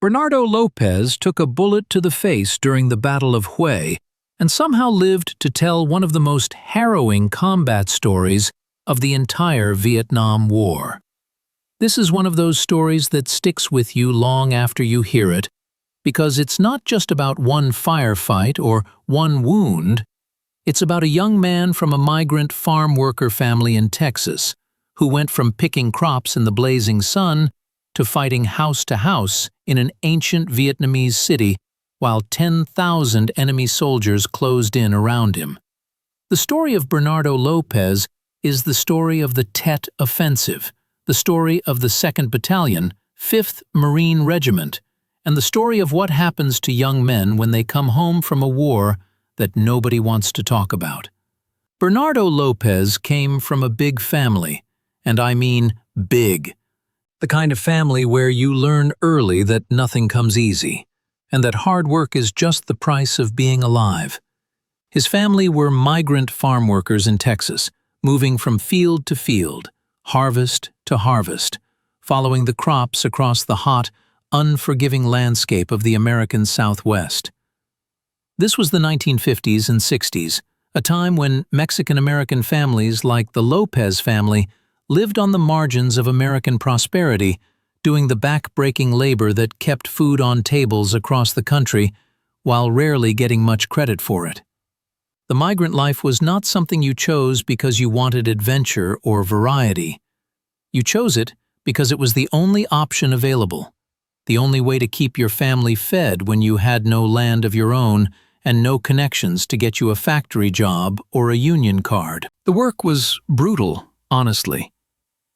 Bernardo Lopez took a bullet to the face during the Battle of Hue and somehow lived to tell one of the most harrowing combat stories of the entire Vietnam War. This is one of those stories that sticks with you long after you hear it, because it's not just about one firefight or one wound. It's about a young man from a migrant farm worker family in Texas who went from picking crops in the blazing sun to fighting house to house in an ancient Vietnamese city while 10,000 enemy soldiers closed in around him. The story of Bernardo Lopez is the story of the Tet Offensive, the story of the 2nd Battalion, 5th Marine Regiment, and the story of what happens to young men when they come home from a war that nobody wants to talk about. Bernardo Lopez came from a big family, and I mean big. The kind of family where you learn early that nothing comes easy, and that hard work is just the price of being alive. His family were migrant farm workers in Texas, moving from field to field, harvest to harvest, following the crops across the hot, unforgiving landscape of the American Southwest. This was the 1950s and 60s, a time when Mexican-American families like the Lopez family lived on the margins of American prosperity, doing the back-breaking labor that kept food on tables across the country while rarely getting much credit for it. The migrant life was not something you chose because you wanted adventure or variety. You chose it because it was the only option available, the only way to keep your family fed when you had no land of your own and no connections to get you a factory job or a union card. The work was brutal, honestly.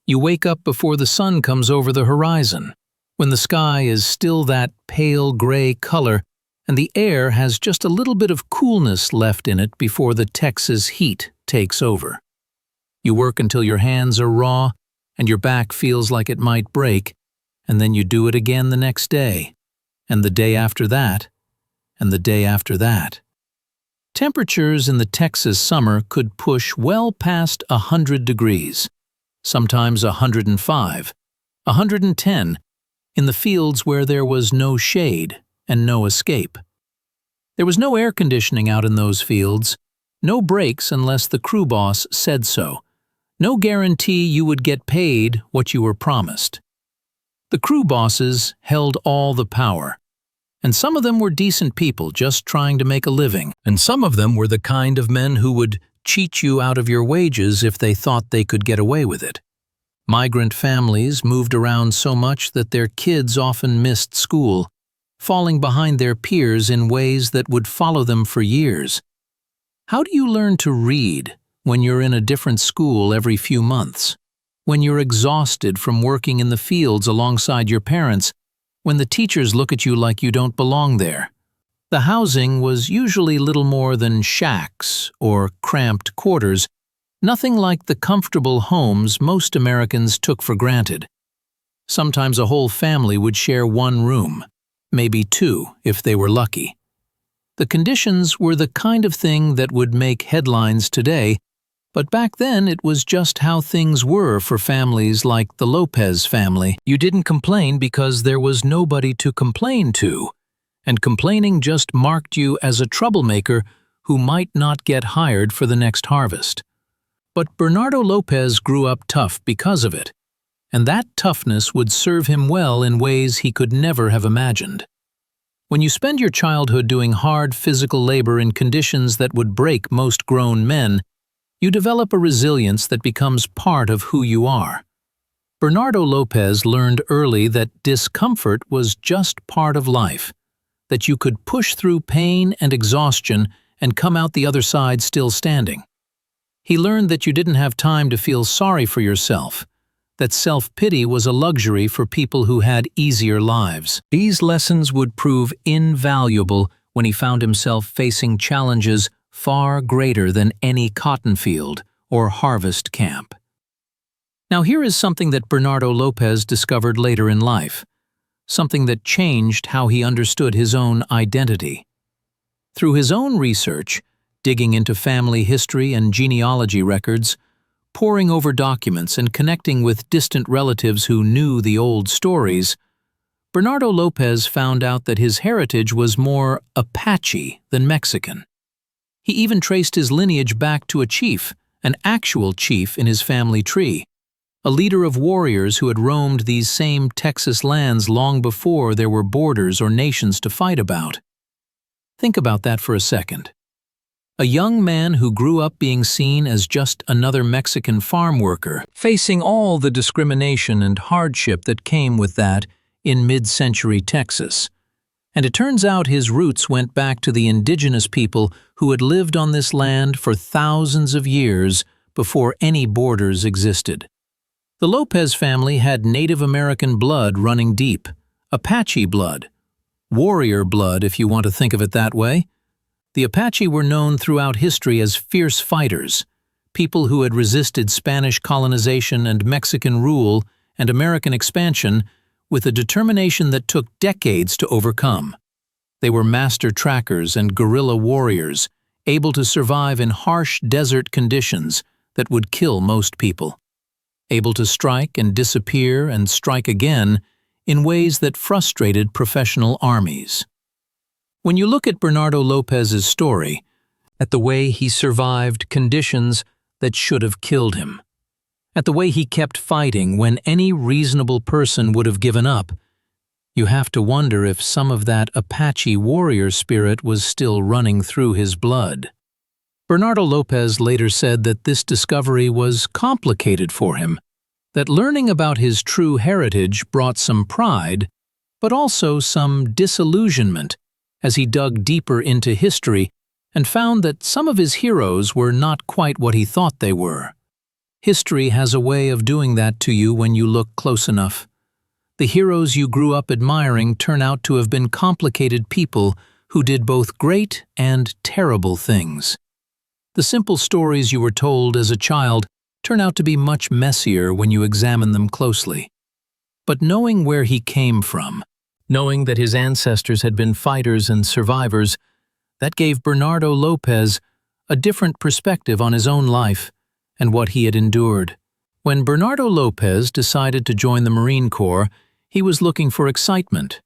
You wake up before the sun comes over the horizon, when the sky is still that pale gray color and the air has just a little bit of coolness left in it before the Texas heat takes over. You work until your hands are raw and your back feels like it might break, and then you do it again the next day, and the day after that, and the day after that. Temperatures in the Texas summer could push well past 100 degrees. Sometimes 105, 110, in the fields where there was no shade and no escape. There was no air conditioning out in those fields, no breaks unless the crew boss said so, no guarantee you would get paid what you were promised. The crew bosses held all the power, and some of them were decent people just trying to make a living, and some of them were the kind of men who would cheat you out of your wages if they thought they could get away with it. Migrant families moved around so much that their kids often missed school, falling behind their peers in ways that would follow them for years. How do you learn to read when you're in a different school every few months? When you're exhausted from working in the fields alongside your parents, when the teachers look at you like you don't belong there? The housing was usually little more than shacks or cramped quarters, nothing like the comfortable homes most Americans took for granted. Sometimes a whole family would share one room, maybe two if they were lucky. The conditions were the kind of thing that would make headlines today, but back then it was just how things were for families like the Lopez family. You didn't complain because there was nobody to complain to, and complaining just marked you as a troublemaker who might not get hired for the next harvest. But Bernardo Lopez grew up tough because of it, and that toughness would serve him well in ways he could never have imagined. When you spend your childhood doing hard physical labor in conditions that would break most grown men, you develop a resilience that becomes part of who you are. Bernardo Lopez learned early that discomfort was just part of life, that you could push through pain and exhaustion and come out the other side still standing. He learned that you didn't have time to feel sorry for yourself, that self-pity was a luxury for people who had easier lives. These lessons would prove invaluable when he found himself facing challenges far greater than any cotton field or harvest camp. Now here is something that Bernardo Lopez discovered later in life, something that changed how he understood his own identity. Through his own research, digging into family history and genealogy records, poring over documents and connecting with distant relatives who knew the old stories, Bernardo Lopez found out that his heritage was more Apache than Mexican. He even traced his lineage back to a chief, an actual chief in his family tree, a leader of warriors who had roamed these same Texas lands long before there were borders or nations to fight about. Think about that for a second. A young man who grew up being seen as just another Mexican farm worker, facing all the discrimination and hardship that came with that in mid-century Texas. And it turns out his roots went back to the indigenous people who had lived on this land for thousands of years before any borders existed. The Lopez family had Native American blood running deep, Apache blood, warrior blood if you want to think of it that way. The Apache were known throughout history as fierce fighters, people who had resisted Spanish colonization and Mexican rule and American expansion with a determination that took decades to overcome. They were master trackers and guerrilla warriors, able to survive in harsh desert conditions that would kill most people, able to strike and disappear and strike again in ways that frustrated professional armies. When you look at Bernardo Lopez's story, at the way he survived conditions that should have killed him, at the way he kept fighting when any reasonable person would have given up, you have to wonder if some of that Apache warrior spirit was still running through his blood. Bernardo Lopez later said that this discovery was complicated for him, that learning about his true heritage brought some pride, but also some disillusionment as he dug deeper into history and found that some of his heroes were not quite what he thought they were. History has a way of doing that to you when you look close enough. The heroes you grew up admiring turn out to have been complicated people who did both great and terrible things. The simple stories you were told as a child turn out to be much messier when you examine them closely. But knowing where he came from, knowing that his ancestors had been fighters and survivors, that gave Bernardo Lopez a different perspective on his own life and what he had endured. When Bernardo Lopez decided to join the Marine Corps, he was looking for excitement,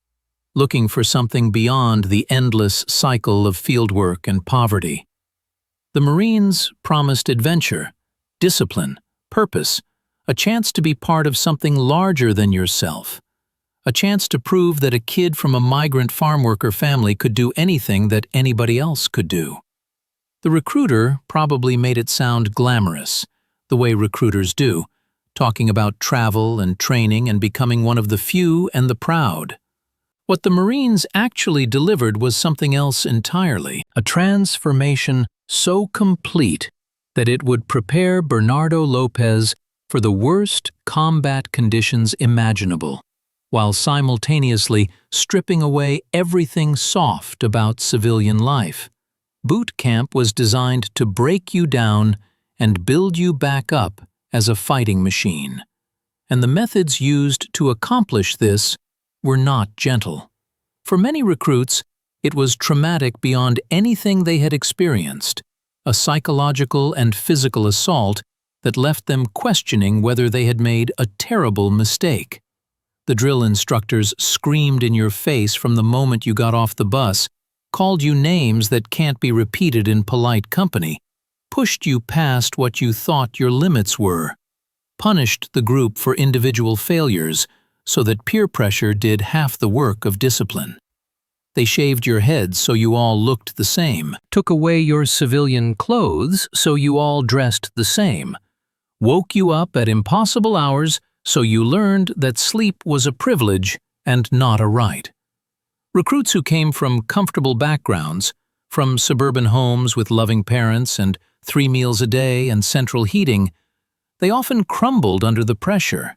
looking for something beyond the endless cycle of fieldwork and poverty. The Marines promised adventure, discipline, purpose, a chance to be part of something larger than yourself, a chance to prove that a kid from a migrant farm worker family could do anything that anybody else could do. The recruiter probably made it sound glamorous, the way recruiters do, talking about travel and training and becoming one of the few and the proud. What the Marines actually delivered was something else entirely, a transformation so complete that it would prepare Bernardo Lopez for the worst combat conditions imaginable, while simultaneously stripping away everything soft about civilian life. Boot camp was designed to break you down and build you back up as a fighting machine. And the methods used to accomplish this were not gentle. For many recruits, it was traumatic beyond anything they had experienced, a psychological and physical assault that left them questioning whether they had made a terrible mistake. The drill instructors screamed in your face from the moment you got off the bus, called you names that can't be repeated in polite company, pushed you past what you thought your limits were, punished the group for individual failures so that peer pressure did half the work of discipline. They shaved your heads so you all looked the same, took away your civilian clothes so you all dressed the same, woke you up at impossible hours so you learned that sleep was a privilege and not a right. Recruits who came from comfortable backgrounds, from suburban homes with loving parents and 3 meals a day and central heating, they often crumbled under the pressure.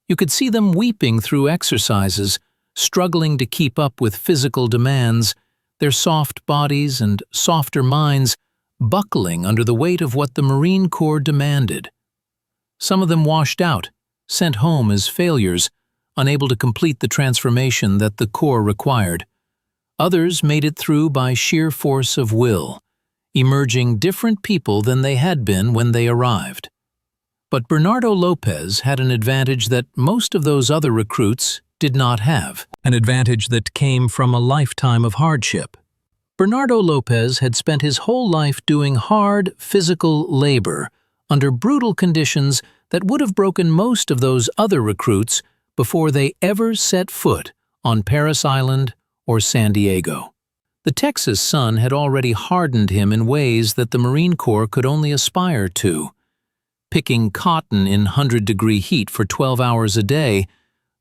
You could see them weeping through exercises, struggling to keep up with physical demands, their soft bodies and softer minds buckling under the weight of what the Marine Corps demanded. Some of them washed out, sent home as failures, unable to complete the transformation that the Corps required. Others made it through by sheer force of will, emerging different people than they had been when they arrived. But Bernardo Lopez had an advantage that most of those other recruits did not have, an advantage that came from a lifetime of hardship. Bernardo Lopez had spent his whole life doing hard, physical labor under brutal conditions that would have broken most of those other recruits before they ever set foot on Paris Island or San Diego. The Texas sun had already hardened him in ways that the Marine Corps could only aspire to. Picking cotton in 100-degree heat for 12 hours a day,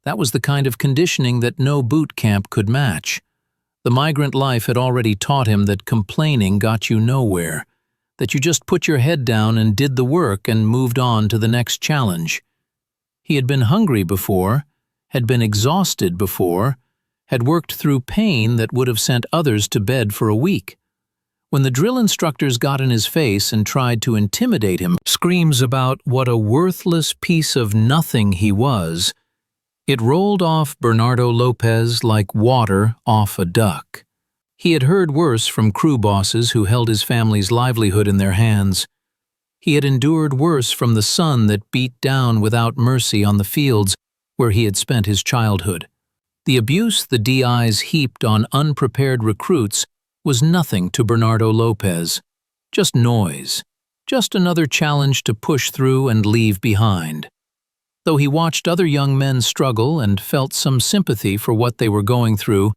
that was the kind of conditioning that no boot camp could match. The migrant life had already taught him that complaining got you nowhere, that you just put your head down and did the work and moved on to the next challenge. He had been hungry before, had been exhausted before, had worked through pain that would have sent others to bed for a week. When the drill instructors got in his face and tried to intimidate him, screams about what a worthless piece of nothing he was, it rolled off Bernardo Lopez like water off a duck. He had heard worse from crew bosses who held his family's livelihood in their hands. He had endured worse from the sun that beat down without mercy on the fields where he had spent his childhood. The abuse the DIs heaped on unprepared recruits was nothing to Bernardo Lopez. Just noise. Just another challenge to push through and leave behind. Though he watched other young men struggle and felt some sympathy for what they were going through,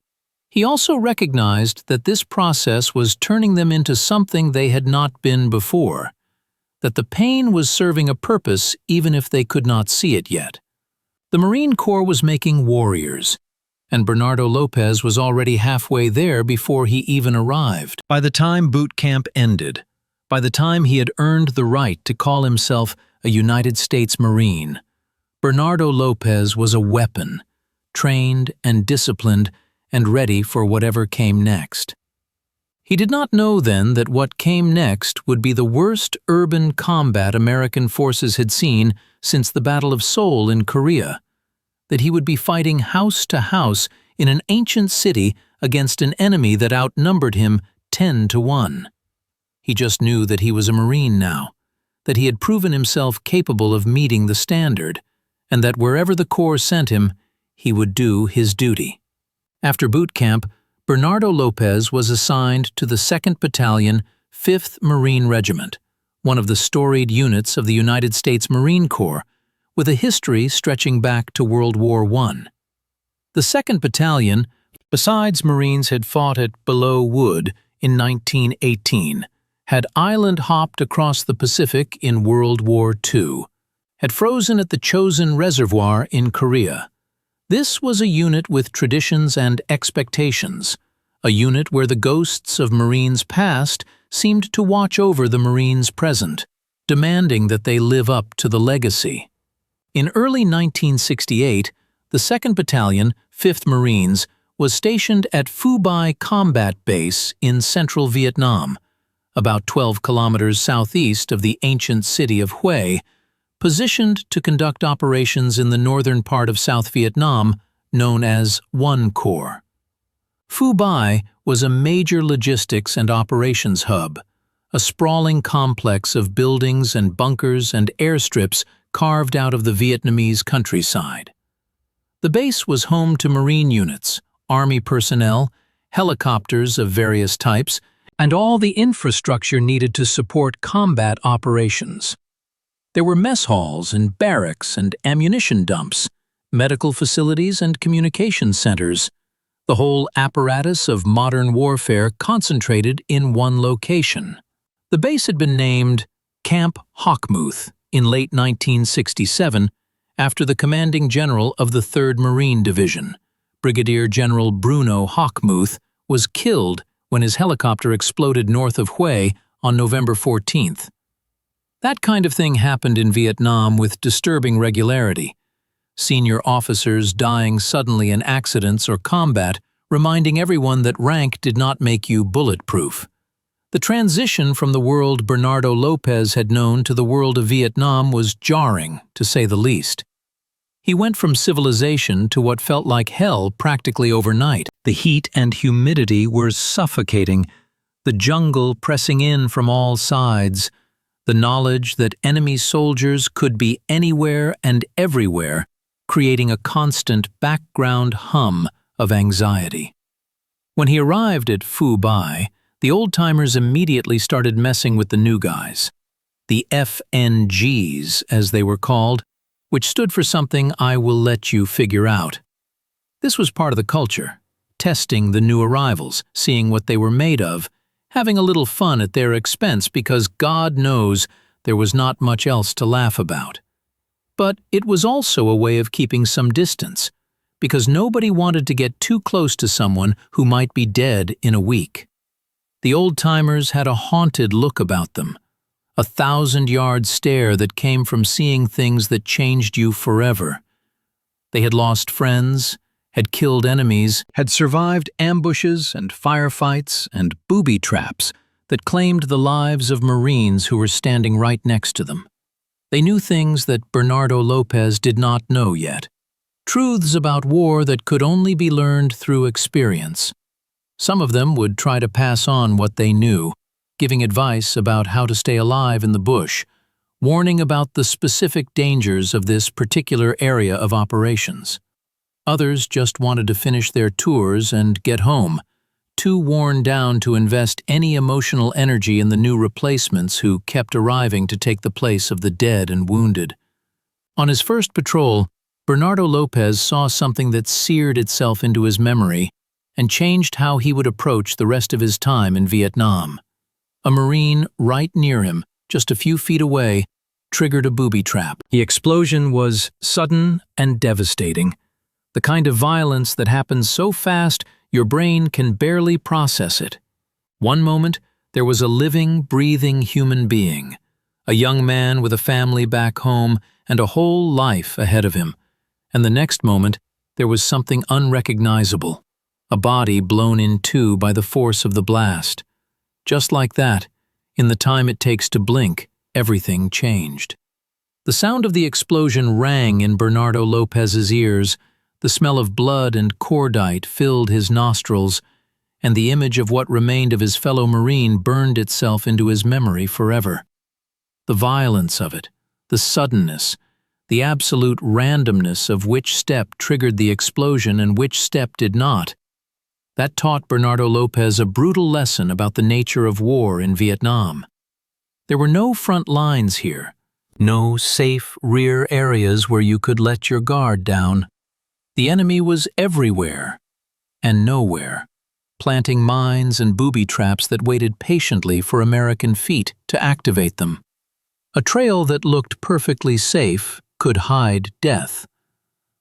he also recognized that this process was turning them into something they had not been before, that the pain was serving a purpose even if they could not see it yet. The Marine Corps was making warriors, and Bernardo Lopez was already halfway there before he even arrived. By the time boot camp ended, by the time he had earned the right to call himself a United States Marine, Bernardo Lopez was a weapon, trained and disciplined and ready for whatever came next. He did not know then that what came next would be the worst urban combat American forces had seen since the Battle of Seoul in Korea, that he would be fighting house to house in an ancient city against an enemy that outnumbered him 10-1. He just knew that he was a Marine now, that he had proven himself capable of meeting the standard, and that wherever the Corps sent him, he would do his duty. After boot camp, Bernardo Lopez was assigned to the 2nd Battalion, 5th Marine Regiment, one of the storied units of the United States Marine Corps, with a history stretching back to World War I. The 2nd Battalion, besides Marines had fought at Below Wood in 1918, had island-hopped across the Pacific in World War II, had frozen at the Chosin Reservoir in Korea. This was a unit with traditions and expectations, a unit where the ghosts of Marines past seemed to watch over the Marines present, demanding that they live up to the legacy. In early 1968, the 2nd Battalion, 5th Marines, was stationed at Phu Bai Combat Base in central Vietnam, about 12 kilometers southeast of the ancient city of Hue, positioned to conduct operations in the northern part of South Vietnam known as One Corps. Phu Bai was a major logistics and operations hub, a sprawling complex of buildings and bunkers and airstrips carved out of the Vietnamese countryside. The base was home to Marine units, Army personnel, helicopters of various types, and all the infrastructure needed to support combat operations. There were mess halls and barracks and ammunition dumps, medical facilities and communication centers, the whole apparatus of modern warfare concentrated in one location. The base had been named Camp Hawkmouth in late 1967 after the commanding general of the 3rd Marine Division, Brigadier General Bruno Hawkmouth, was killed when his helicopter exploded north of Hue on November 14th. That kind of thing happened in Vietnam with disturbing regularity. Senior officers dying suddenly in accidents or combat, reminding everyone that rank did not make you bulletproof. The transition from the world Bernardo Lopez had known to the world of Vietnam was jarring, to say the least. He went from civilization to what felt like hell practically overnight. The heat and humidity were suffocating, the jungle pressing in from all sides, the knowledge that enemy soldiers could be anywhere and everywhere creating a constant background hum of anxiety. When he arrived at Phu Bai, the old-timers immediately started messing with the new guys, the FNGs as they were called, which stood for something I will let you figure out. This was part of the culture, testing the new arrivals, seeing what they were made of, having a little fun at their expense because God knows there was not much else to laugh about. But it was also a way of keeping some distance, because nobody wanted to get too close to someone who might be dead in a week. The old-timers had a haunted look about them, a 1,000-yard stare that came from seeing things that changed you forever. They had lost friends, had killed enemies, had survived ambushes and firefights and booby traps that claimed the lives of Marines who were standing right next to them. They knew things that Bernardo Lopez did not know yet, truths about war that could only be learned through experience. Some of them would try to pass on what they knew, giving advice about how to stay alive in the bush, warning about the specific dangers of this particular area of operations. Others just wanted to finish their tours and get home, too worn down to invest any emotional energy in the new replacements who kept arriving to take the place of the dead and wounded. On his first patrol, Bernardo Lopez saw something that seared itself into his memory and changed how he would approach the rest of his time in Vietnam. A Marine right near him, just a few feet away, triggered a booby trap. The explosion was sudden and devastating, the kind of violence that happens so fast your brain can barely process it. One moment, there was a living, breathing human being, a young man with a family back home and a whole life ahead of him. And the next moment, there was something unrecognizable, a body blown in two by the force of the blast. Just like that, in the time it takes to blink, everything changed. The sound of the explosion rang in Bernardo Lopez's ears, the smell of blood and cordite filled his nostrils, and the image of what remained of his fellow Marine burned itself into his memory forever. The violence of it, the suddenness, the absolute randomness of which step triggered the explosion and which step did not. That taught Bernardo Lopez a brutal lesson about the nature of war in Vietnam. There were no front lines here, no safe rear areas where you could let your guard down. The enemy was everywhere and nowhere, planting mines and booby traps that waited patiently for American feet to activate them. A trail that looked perfectly safe could hide death.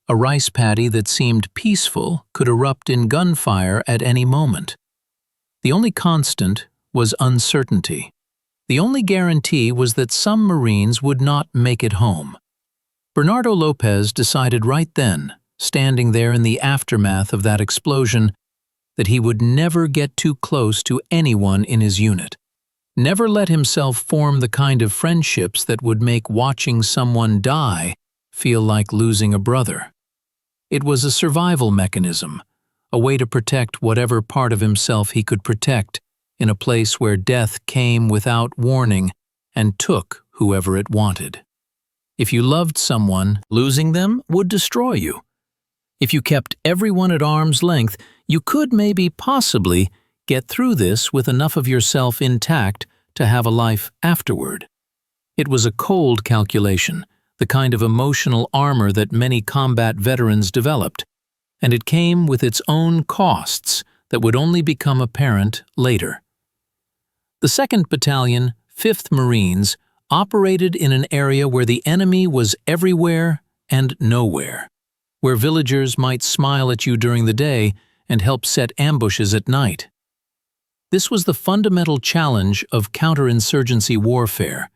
A rice paddy that seemed peaceful could erupt in gunfire at any moment. The only constant was uncertainty. The only guarantee was that some Marines would not make it home. Bernardo Lopez decided right then, standing there in the aftermath of that explosion, that he would never get too close to anyone in his unit. Never let himself form the kind of friendships that would make watching someone die feel like losing a brother. It was a survival mechanism, a way to protect whatever part of himself he could protect in a place where death came without warning and took whoever it wanted. If you loved someone, losing them would destroy you. If you kept everyone at arm's length, you could maybe possibly get through this with enough of yourself intact to have a life afterward. It was a cold calculation, the kind of emotional armor that many combat veterans developed, and it came with its own costs that would only become apparent later. The 2nd Battalion, 5th Marines, operated in an area where the enemy was everywhere and nowhere, where villagers might smile at you during the day and help set ambushes at night. This was the fundamental challenge of counterinsurgency warfare,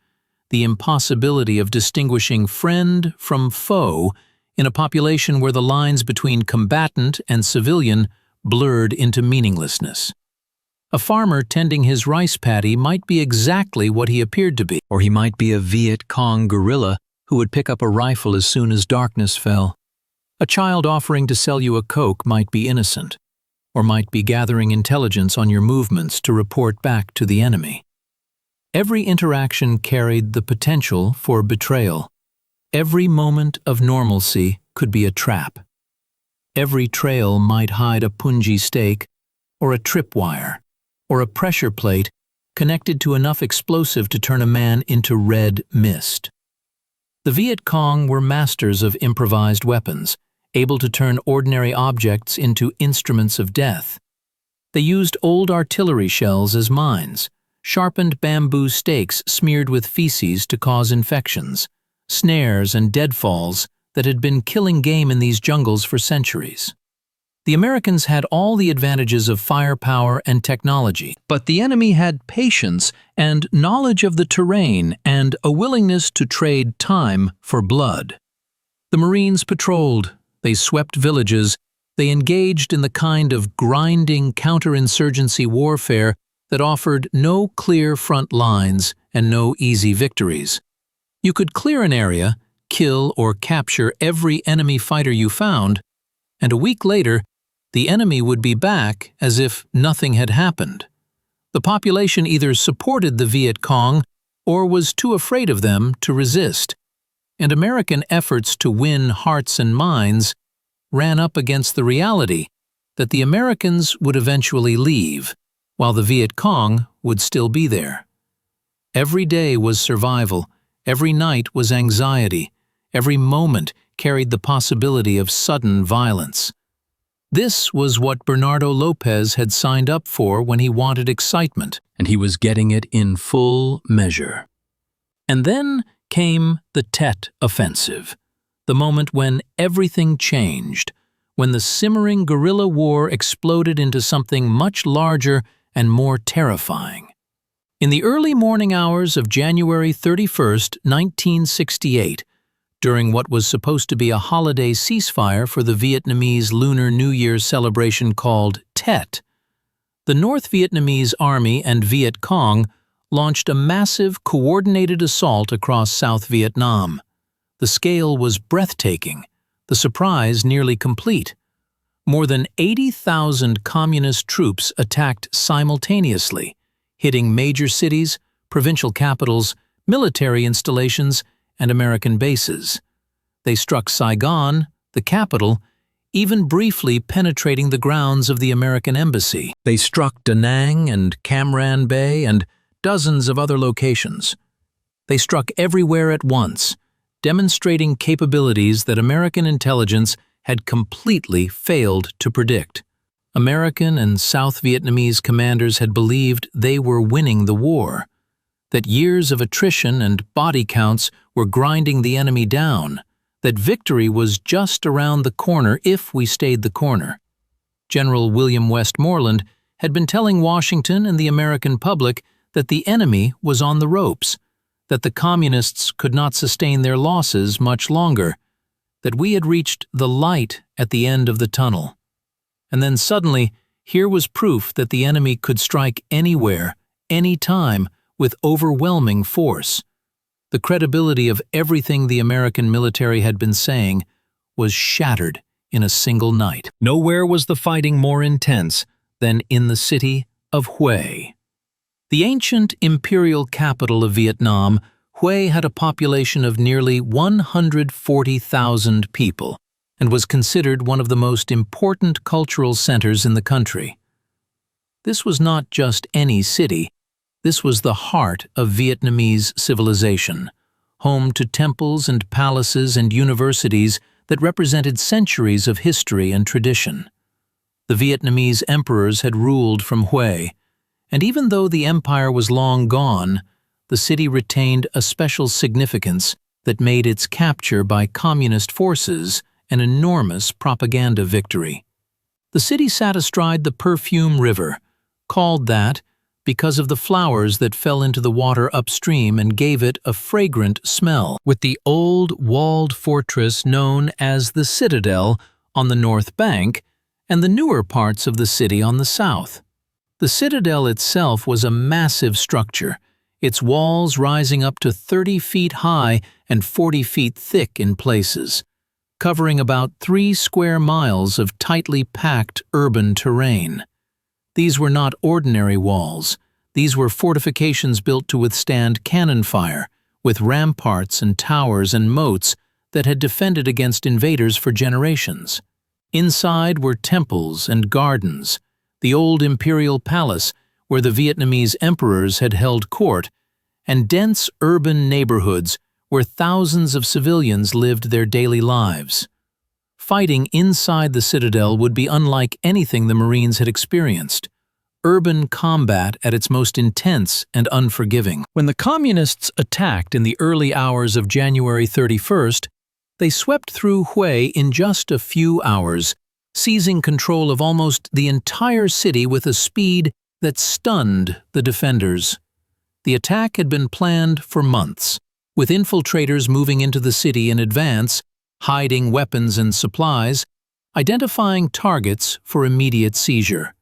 the impossibility of distinguishing friend from foe in a population where the lines between combatant and civilian blurred into meaninglessness. A farmer tending his rice paddy might be exactly what he appeared to be, or he might be a Viet Cong guerrilla who would pick up a rifle as soon as darkness fell. A child offering to sell you a Coke might be innocent, or might be gathering intelligence on your movements to report back to the enemy. Every interaction carried the potential for betrayal. Every moment of normalcy could be a trap. Every trail might hide a punji stake, or a tripwire, or a pressure plate connected to enough explosive to turn a man into red mist. The Viet Cong were masters of improvised weapons, able to turn ordinary objects into instruments of death. They used old artillery shells as mines, sharpened bamboo stakes smeared with feces to cause infections, snares and deadfalls that had been killing game in these jungles for centuries. The Americans had all the advantages of firepower and technology, but the enemy had patience and knowledge of the terrain and a willingness to trade time for blood. The Marines patrolled, they swept villages, they engaged in the kind of grinding counterinsurgency warfare that offered no clear front lines and no easy victories. You could clear an area, kill or capture every enemy fighter you found, and a week later, the enemy would be back as if nothing had happened. The population either supported the Viet Cong or was too afraid of them to resist, and American efforts to win hearts and minds ran up against the reality that the Americans would eventually leave, while the Viet Cong would still be there. Every day was survival, every night was anxiety, every moment carried the possibility of sudden violence. This was what Bernardo Lopez had signed up for when he wanted excitement, and he was getting it in full measure. And then came the Tet Offensive, the moment when everything changed, when the simmering guerrilla war exploded into something much larger and more terrifying. In the early morning hours of January 31st, 1968, during what was supposed to be a holiday ceasefire for the Vietnamese Lunar New Year celebration called Tet, the North Vietnamese Army and Viet Cong launched a massive coordinated assault across South Vietnam. The scale was breathtaking, the surprise nearly complete. More than 80,000 communist troops attacked simultaneously, hitting major cities, provincial capitals, military installations, and American bases. They struck Saigon, the capital, even briefly penetrating the grounds of the American embassy. They struck Da Nang and Cam Ranh Bay and dozens of other locations. They struck everywhere at once, demonstrating capabilities that American intelligence had completely failed to predict. American and South Vietnamese commanders had believed they were winning the war, that years of attrition and body counts were grinding the enemy down, that victory was just around the corner if we stayed the corner. General William Westmoreland had been telling Washington and the American public that the enemy was on the ropes, that the communists could not sustain their losses much longer, that we had reached the light at the end of the tunnel. And then suddenly, here was proof that the enemy could strike anywhere, anytime, with overwhelming force. The credibility of everything the American military had been saying was shattered in a single night. Nowhere was the fighting more intense than in the city of Hue. The ancient imperial capital of Vietnam, Hue had a population of nearly 140,000 people and was considered one of the most important cultural centers in the country. This was not just any city. This was the heart of Vietnamese civilization, home to temples and palaces and universities that represented centuries of history and tradition. The Vietnamese emperors had ruled from Hue, and even though the empire was long gone, the city retained a special significance that made its capture by communist forces an enormous propaganda victory. The city sat astride the Perfume River, called that because of the flowers that fell into the water upstream and gave it a fragrant smell, with the old walled fortress known as the Citadel on the north bank and the newer parts of the city on the south. The Citadel itself was a massive structure, its walls rising up to 30 feet high and 40 feet thick in places, covering about 3 square miles of tightly packed urban terrain. These were not ordinary walls. These were fortifications built to withstand cannon fire, with ramparts and towers and moats that had defended against invaders for generations. Inside were temples and gardens, the old imperial palace where the Vietnamese emperors had held court, and dense urban neighborhoods where thousands of civilians lived their daily lives. Fighting inside the citadel would be unlike anything the Marines had experienced. Urban combat at its most intense and unforgiving. When the Communists attacked in the early hours of January 31st, they swept through Hue in just a few hours, seizing control of almost the entire city with a speed that stunned the defenders. The attack had been planned for months, with infiltrators moving into the city in advance, hiding weapons and supplies, identifying targets for immediate seizure.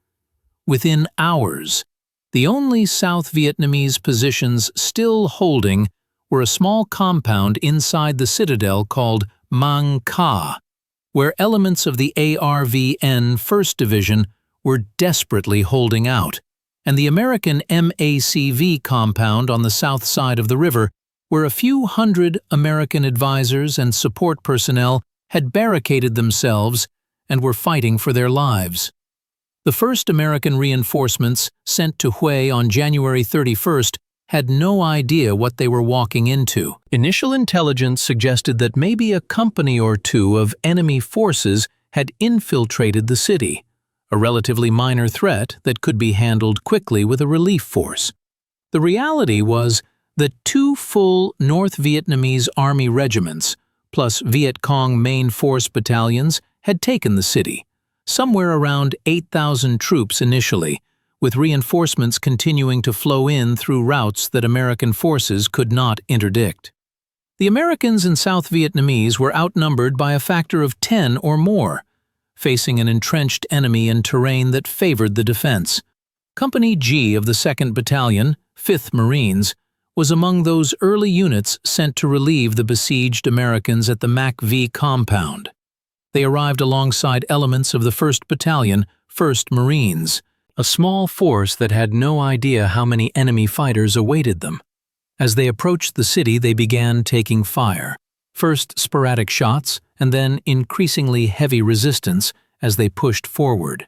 Within hours, the only South Vietnamese positions still holding were a small compound inside the citadel called Mang Ca, where elements of the ARVN 1st Division were desperately holding out, and the American MACV compound on the south side of the river, where a few hundred American advisors and support personnel had barricaded themselves and were fighting for their lives. The first American reinforcements sent to Hue on January 31st had no idea what they were walking into. Initial intelligence suggested that maybe a company or two of enemy forces had infiltrated the city, a relatively minor threat that could be handled quickly with a relief force. The reality was that 2 full North Vietnamese Army regiments, plus Viet Cong main force battalions, had taken the city, somewhere around 8,000 troops initially, with reinforcements continuing to flow in through routes that American forces could not interdict. The Americans and South Vietnamese were outnumbered by a factor of 10 or more, facing an entrenched enemy in terrain that favored the defense. Company G of the 2nd Battalion, 5th Marines, was among those early units sent to relieve the besieged Americans at the MACV compound. They arrived alongside elements of the 1st Battalion, 1st Marines, a small force that had no idea how many enemy fighters awaited them. As they approached the city, they began taking fire, first sporadic shots and then increasingly heavy resistance as they pushed forward.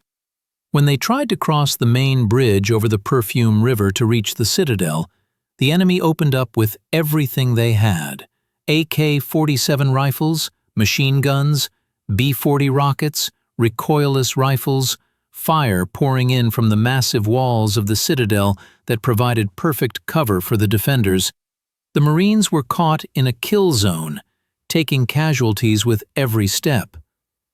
When they tried to cross the main bridge over the Perfume River to reach the citadel, the enemy opened up with everything they had: AK-47 rifles, machine guns, B-40 rockets, recoilless rifles, fire pouring in from the massive walls of the citadel that provided perfect cover for the defenders. The Marines were caught in a kill zone, taking casualties with every step.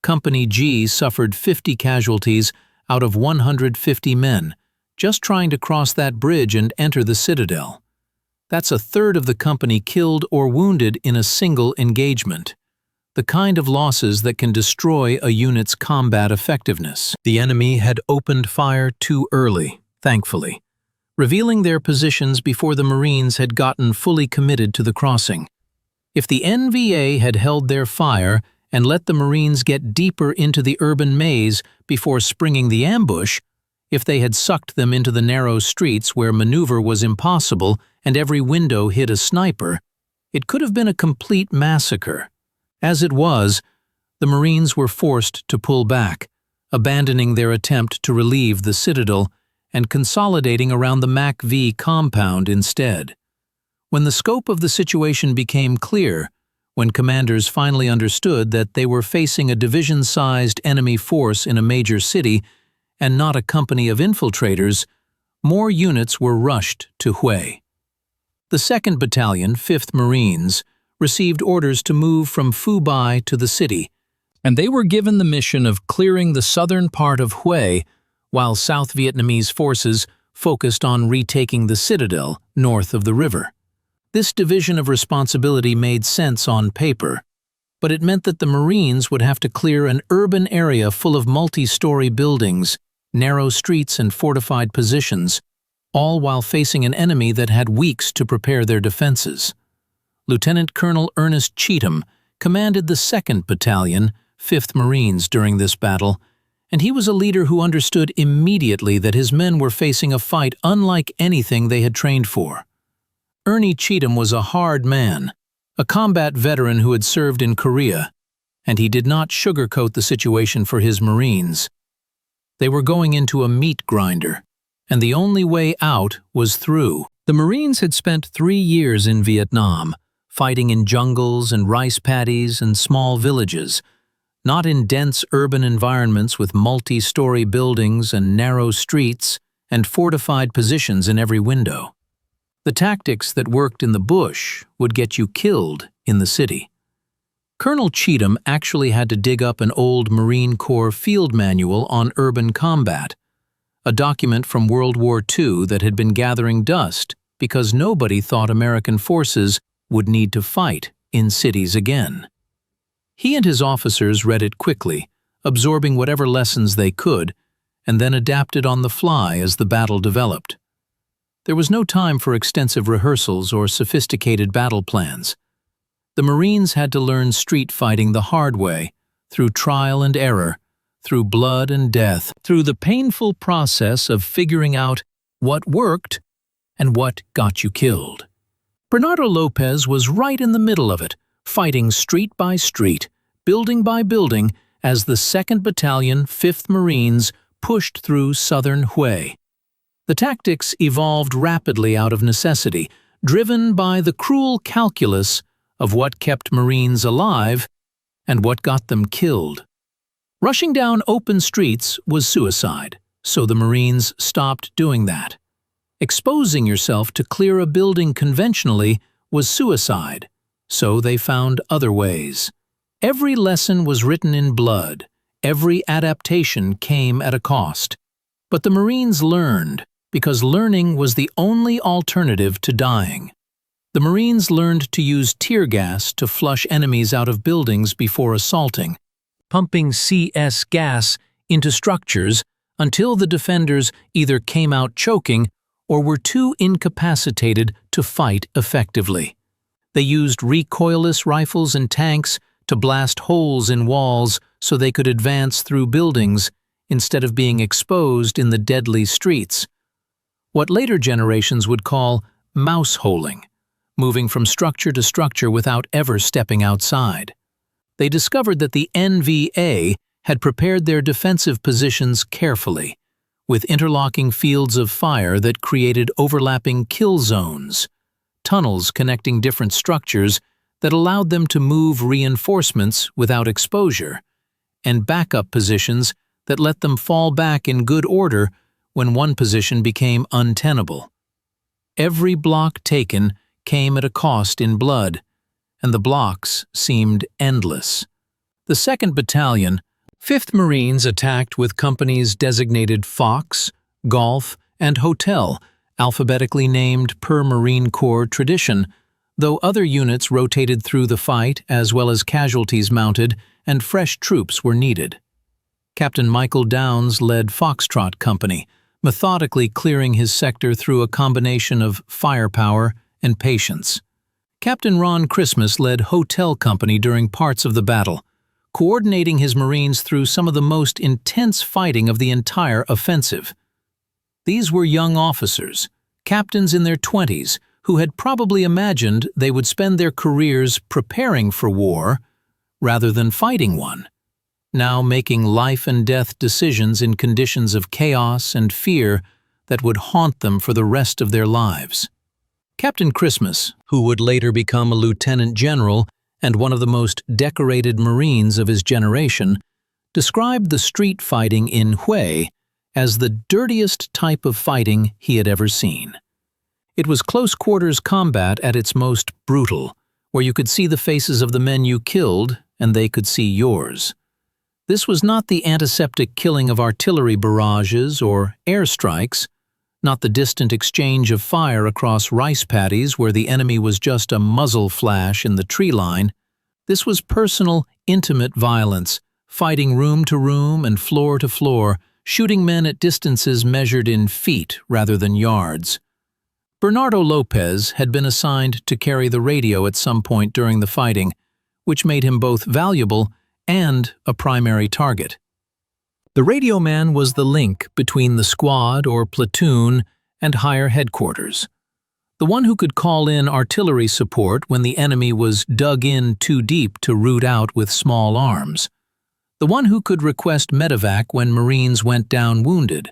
Company G suffered 50 casualties out of 150 men, just trying to cross that bridge and enter the citadel. That's a third of the company killed or wounded in a single engagement. The kind of losses that can destroy a unit's combat effectiveness. The enemy had opened fire too early, thankfully, revealing their positions before the Marines had gotten fully committed to the crossing. If the NVA had held their fire and let the Marines get deeper into the urban maze before springing the ambush, if they had sucked them into the narrow streets where maneuver was impossible and every window hid a sniper, it could have been a complete massacre. As it was, the Marines were forced to pull back, abandoning their attempt to relieve the citadel and consolidating around the MACV compound instead. When the scope of the situation became clear, when commanders finally understood that they were facing a division-sized enemy force in a major city and not a company of infiltrators, more units were rushed to Hue. The 2nd Battalion, 5th Marines, received orders to move from Phu Bai to the city, and they were given the mission of clearing the southern part of Hue while South Vietnamese forces focused on retaking the citadel north of the river. This division of responsibility made sense on paper, but it meant that the Marines would have to clear an urban area full of multi-story buildings, narrow streets and fortified positions, all while facing an enemy that had weeks to prepare their defenses. Lieutenant Colonel Ernest Cheatham commanded the 2nd Battalion, 5th Marines during this battle, and he was a leader who understood immediately that his men were facing a fight unlike anything they had trained for. Ernie Cheatham was a hard man, a combat veteran who had served in Korea, and he did not sugarcoat the situation for his Marines. They were going into a meat grinder, and the only way out was through. The Marines had spent 3 years in Vietnam, fighting in jungles and rice paddies and small villages, not in dense urban environments with multi-story buildings and narrow streets and fortified positions in every window. The tactics that worked in the bush would get you killed in the city. Colonel Cheatham actually had to dig up an old Marine Corps field manual on urban combat, a document from World War II that had been gathering dust because nobody thought American forces would need to fight in cities again. He and his officers read it quickly, absorbing whatever lessons they could, and then adapted on the fly as the battle developed. There was no time for extensive rehearsals or sophisticated battle plans. The Marines had to learn street fighting the hard way, through trial and error, through blood and death, through the painful process of figuring out what worked and what got you killed. Bernardo Lopez was right in the middle of it, fighting street by street, building by building, as the 2nd Battalion, 5th Marines pushed through southern Hue. The tactics evolved rapidly out of necessity, driven by the cruel calculus of what kept Marines alive and what got them killed. Rushing down open streets was suicide, so the Marines stopped doing that. Exposing yourself to clear a building conventionally was suicide, so they found other ways. Every lesson was written in blood. Every adaptation came at a cost. But the Marines learned, because learning was the only alternative to dying. The Marines learned to use tear gas to flush enemies out of buildings before assaulting, pumping CS gas into structures until the defenders either came out choking or were too incapacitated to fight effectively. They used recoilless rifles and tanks to blast holes in walls so they could advance through buildings instead of being exposed in the deadly streets. What later generations would call mouse-holing, moving from structure to structure without ever stepping outside. They discovered that the NVA had prepared their defensive positions carefully, with interlocking fields of fire that created overlapping kill zones, tunnels connecting different structures that allowed them to move reinforcements without exposure, and backup positions that let them fall back in good order when one position became untenable. Every block taken came at a cost in blood, and the blocks seemed endless. The 2nd Battalion, 5th Marines attacked with companies designated Fox, Golf, and Hotel, alphabetically named per Marine Corps tradition, though other units rotated through the fight as well as casualties mounted and fresh troops were needed. Captain Michael Downs led Foxtrot Company, methodically clearing his sector through a combination of firepower and patience. Captain Ron Christmas led Hotel Company during parts of the battle, coordinating his Marines through some of the most intense fighting of the entire offensive. These were young officers, captains in their 20s, who had probably imagined they would spend their careers preparing for war rather than fighting one, now making life-and-death decisions in conditions of chaos and fear that would haunt them for the rest of their lives. Captain Christmas, who would later become a lieutenant general and one of the most decorated Marines of his generation, described the street fighting in Hue as the dirtiest type of fighting he had ever seen. It was close-quarters combat at its most brutal, where you could see the faces of the men you killed and they could see yours. This was not the antiseptic killing of artillery barrages or airstrikes, not the distant exchange of fire across rice paddies where the enemy was just a muzzle flash in the tree line. This was personal, intimate violence, fighting room to room and floor to floor, shooting men at distances measured in feet rather than yards. Bernardo Lopez had been assigned to carry the radio at some point during the fighting, which made him both valuable and a primary target. The radio man was the link between the squad or platoon and higher headquarters. The one who could call in artillery support when the enemy was dug in too deep to root out with small arms. The one who could request medevac when Marines went down wounded.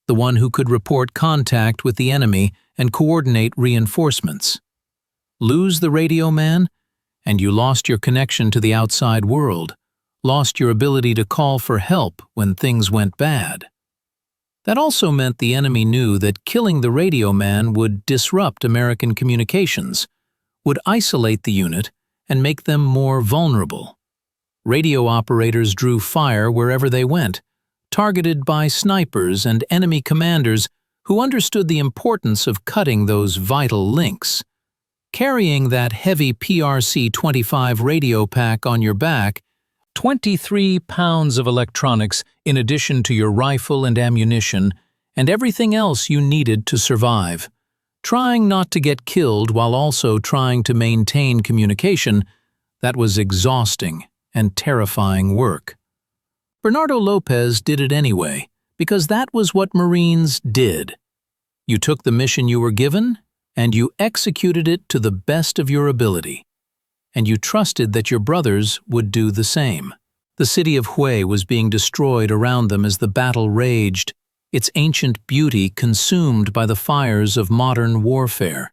The one who could report contact with the enemy and coordinate reinforcements. Lose the radio man, and you lost your connection to the outside world, lost your ability to call for help when things went bad. That also meant the enemy knew that killing the radio man would disrupt American communications, would isolate the unit, and make them more vulnerable. Radio operators drew fire wherever they went, targeted by snipers and enemy commanders who understood the importance of cutting those vital links. Carrying that heavy PRC-25 radio pack on your back, 23 pounds of electronics in addition to your rifle and ammunition, and everything else you needed to survive. Trying not to get killed while also trying to maintain communication, that was exhausting and terrifying work. Bernardo Lopez did it anyway, because that was what Marines did. You took the mission you were given, and you executed it to the best of your ability. And you trusted that your brothers would do the same. The city of Hue was being destroyed around them as the battle raged, its ancient beauty consumed by the fires of modern warfare.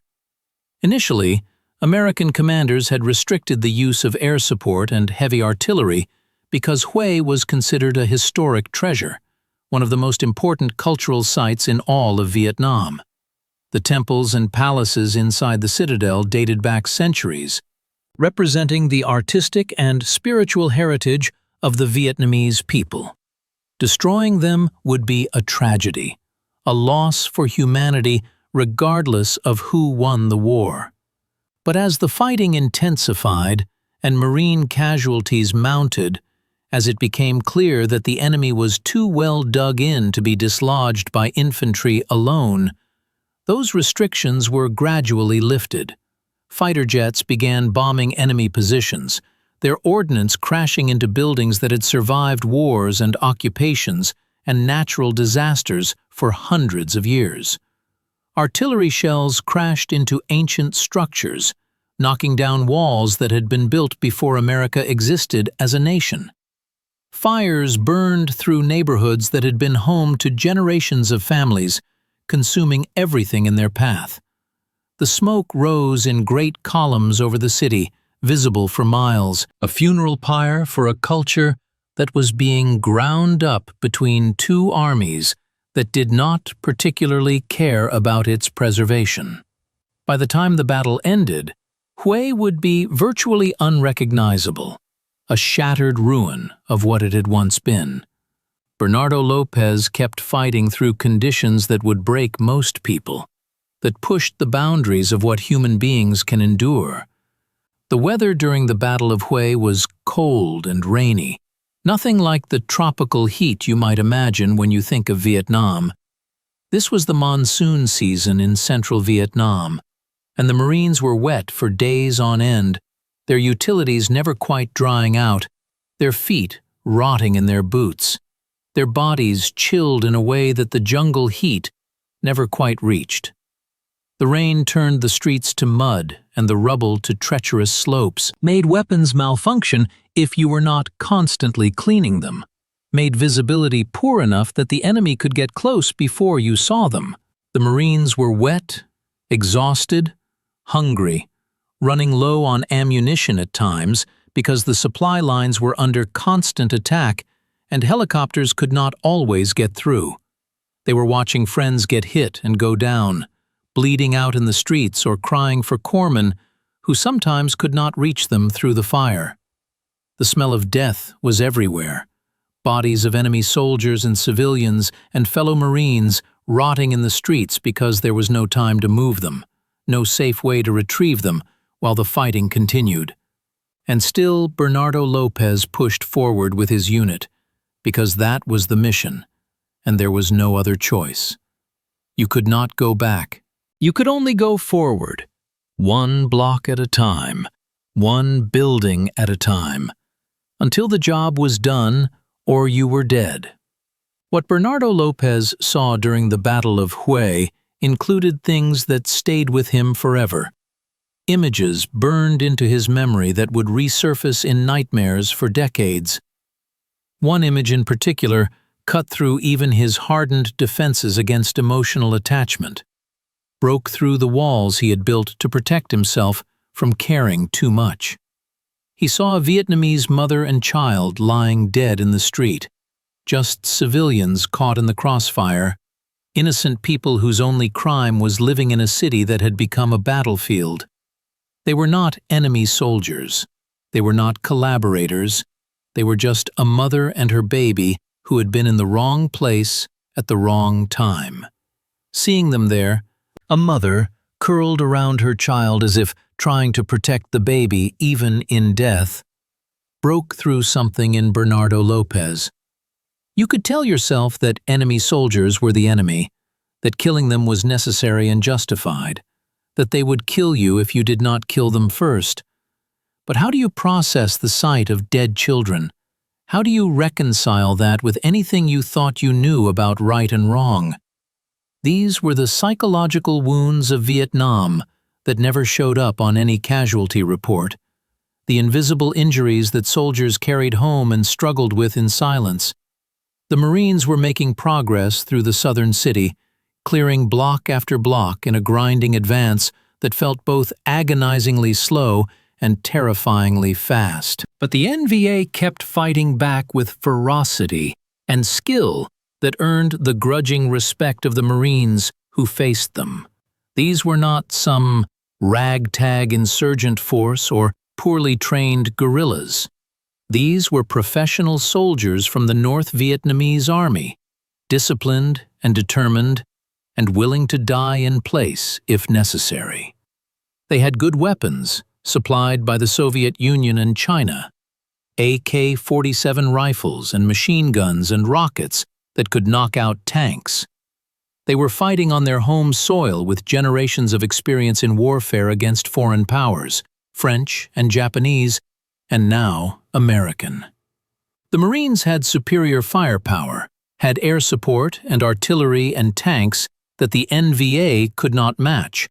Initially, American commanders had restricted the use of air support and heavy artillery because Hue was considered a historic treasure, one of the most important cultural sites in all of Vietnam. The temples and palaces inside the citadel dated back centuries, representing the artistic and spiritual heritage of the Vietnamese people. Destroying them would be a tragedy, a loss for humanity regardless of who won the war. But as the fighting intensified and Marine casualties mounted, as it became clear that the enemy was too well dug in to be dislodged by infantry alone, those restrictions were gradually lifted. Fighter jets began bombing enemy positions, their ordnance crashing into buildings that had survived wars and occupations and natural disasters for hundreds of years. Artillery shells crashed into ancient structures, knocking down walls that had been built before America existed as a nation. Fires burned through neighborhoods that had been home to generations of families, consuming everything in their path. The smoke rose in great columns over the city, visible for miles, a funeral pyre for a culture that was being ground up between two armies that did not particularly care about its preservation. By the time the battle ended, Hue would be virtually unrecognizable, a shattered ruin of what it had once been. Bernardo Lopez kept fighting through conditions that would break most people, that pushed the boundaries of what human beings can endure. The weather during the Battle of Hue was cold and rainy, nothing like the tropical heat you might imagine when you think of Vietnam. This was the monsoon season in central Vietnam, and the Marines were wet for days on end, their utilities never quite drying out, their feet rotting in their boots, their bodies chilled in a way that the jungle heat never quite reached. The rain turned the streets to mud and the rubble to treacherous slopes, made weapons malfunction if you were not constantly cleaning them, made visibility poor enough that the enemy could get close before you saw them. The Marines were wet, exhausted, hungry, running low on ammunition at times because the supply lines were under constant attack and helicopters could not always get through. They were watching friends get hit and go down, bleeding out in the streets or crying for corpsmen who sometimes could not reach them through the fire. The smell of death was everywhere. Bodies of enemy soldiers and civilians and fellow Marines rotting in the streets because there was no time to move them, no safe way to retrieve them while the fighting continued. And still Bernardo Lopez pushed forward with his unit, because that was the mission, and there was no other choice. You could not go back. You could only go forward, one block at a time, one building at a time, until the job was done or you were dead. What Bernardo Lopez saw during the Battle of Hue included things that stayed with him forever. Images burned into his memory that would resurface in nightmares for decades. One image in particular cut through even his hardened defenses against emotional attachment, broke through the walls he had built to protect himself from caring too much. He saw a Vietnamese mother and child lying dead in the street, just civilians caught in the crossfire, innocent people whose only crime was living in a city that had become a battlefield. They were not enemy soldiers. They were not collaborators. They were just a mother and her baby who had been in the wrong place at the wrong time. Seeing them there, a mother curled around her child as if trying to protect the baby even in death, broke through something in Bernardo Lopez. You could tell yourself that enemy soldiers were the enemy, that killing them was necessary and justified, that they would kill you if you did not kill them first. But how do you process the sight of dead children? How do you reconcile that with anything you thought you knew about right and wrong? These were the psychological wounds of Vietnam that never showed up on any casualty report, the invisible injuries that soldiers carried home and struggled with in silence. The Marines were making progress through the southern city, clearing block after block in a grinding advance that felt both agonizingly slow and terrifyingly fast. But the NVA kept fighting back with ferocity and skill that earned the grudging respect of the Marines who faced them. These were not some ragtag insurgent force or poorly trained guerrillas. These were professional soldiers from the North Vietnamese Army, disciplined and determined and willing to die in place if necessary. They had good weapons, supplied by the Soviet Union and China, AK-47 rifles and machine guns and rockets that could knock out tanks. They were fighting on their home soil with generations of experience in warfare against foreign powers, French and Japanese, and now American. The Marines had superior firepower, had air support and artillery and tanks that the NVA could not match.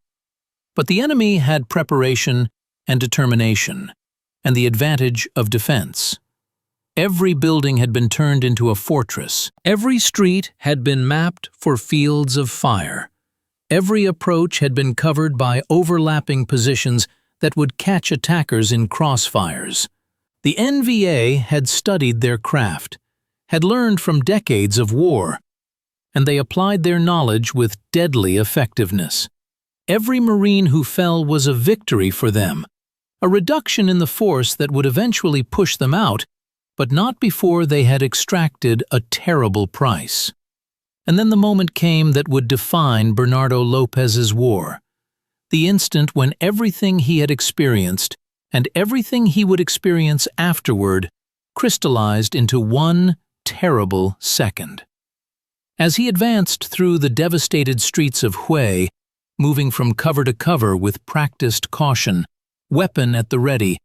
But the enemy had preparation and determination, and the advantage of defense. Every building had been turned into a fortress. Every street had been mapped for fields of fire. Every approach had been covered by overlapping positions that would catch attackers in crossfires. The NVA had studied their craft, had learned from decades of war, and they applied their knowledge with deadly effectiveness. Every Marine who fell was a victory for them, a reduction in the force that would eventually push them out, but not before they had extracted a terrible price. And then the moment came that would define Bernardo Lopez's war, the instant when everything he had experienced and everything he would experience afterward crystallized into one terrible second. As he advanced through the devastated streets of Hue, moving from cover to cover with practiced caution, weapon at the ready,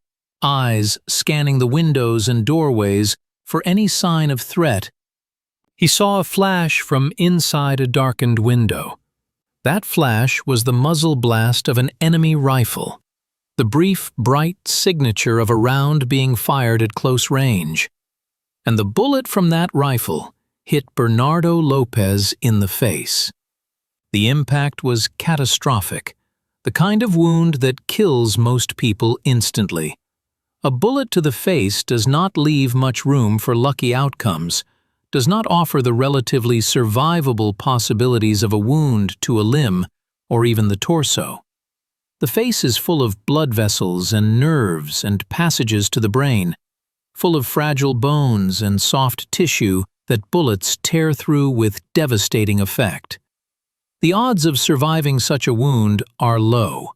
eyes scanning the windows and doorways for any sign of threat, he saw a flash from inside a darkened window. That flash was the muzzle blast of an enemy rifle, the brief, bright signature of a round being fired at close range. And the bullet from that rifle hit Bernardo Lopez in the face. The impact was catastrophic, the kind of wound that kills most people instantly. A bullet to the face does not leave much room for lucky outcomes, does not offer the relatively survivable possibilities of a wound to a limb or even the torso. The face is full of blood vessels and nerves and passages to the brain, full of fragile bones and soft tissue that bullets tear through with devastating effect. The odds of surviving such a wound are low.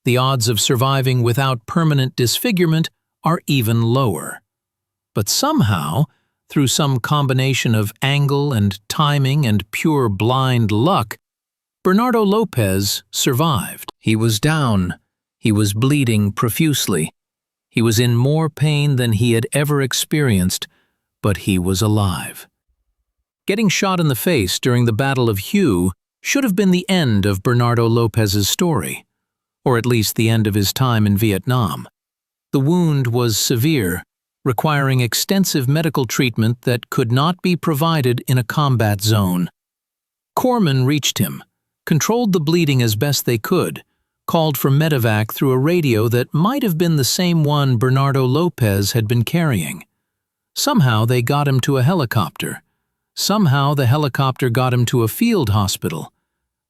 The odds of surviving without permanent disfigurement are even lower. But somehow, through some combination of angle and timing and pure blind luck, Bernardo Lopez survived. He was down. He was bleeding profusely. He was in more pain than he had ever experienced, but he was alive. Getting shot in the face during the Battle of Hue should have been the end of Bernardo Lopez's story, or at least the end of his time in Vietnam. The wound was severe, requiring extensive medical treatment that could not be provided in a combat zone. Corpsmen reached him, controlled the bleeding as best they could, called for medevac through a radio that might have been the same one Bernardo Lopez had been carrying. Somehow they got him to a helicopter. Somehow the helicopter got him to a field hospital.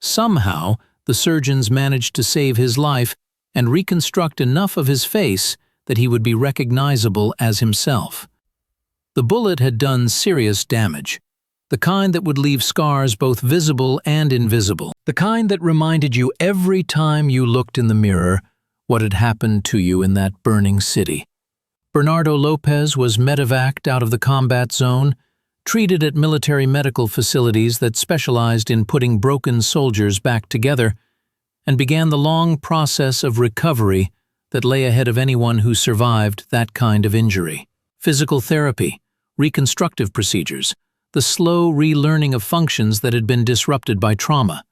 Somehow the surgeons managed to save his life and reconstruct enough of his face that he would be recognizable as himself. The bullet had done serious damage, the kind that would leave scars both visible and invisible, the kind that reminded you every time you looked in the mirror what had happened to you in that burning city. Bernardo Lopez was medevaced out of the combat zone, treated at military medical facilities that specialized in putting broken soldiers back together, and began the long process of recovery that lay ahead of anyone who survived that kind of injury. Physical therapy, reconstructive procedures, the slow relearning of functions that had been disrupted by trauma.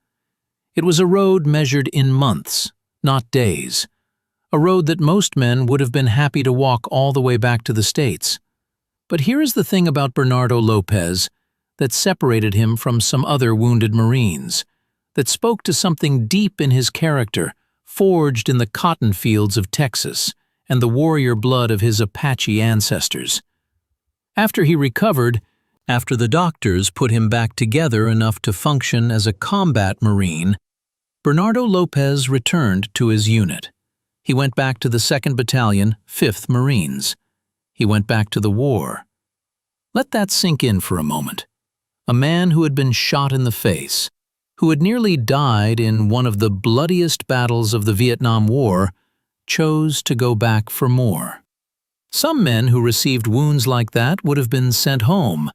It was a road measured in months, not days. A road that most men would have been happy to walk all the way back to the States. But here is the thing about Bernardo Lopez that separated him from some other wounded Marines, that spoke to something deep in his character, forged in the cotton fields of Texas and the warrior blood of his Apache ancestors. After he recovered, after the doctors put him back together enough to function as a combat Marine, Bernardo Lopez returned to his unit. He went back to the 2nd Battalion, 5th Marines. He went back to the war. Let that sink in for a moment. A man who had been shot in the face, who had nearly died in one of the bloodiest battles of the Vietnam War, chose to go back for more. Some men who received wounds like that would have been sent home,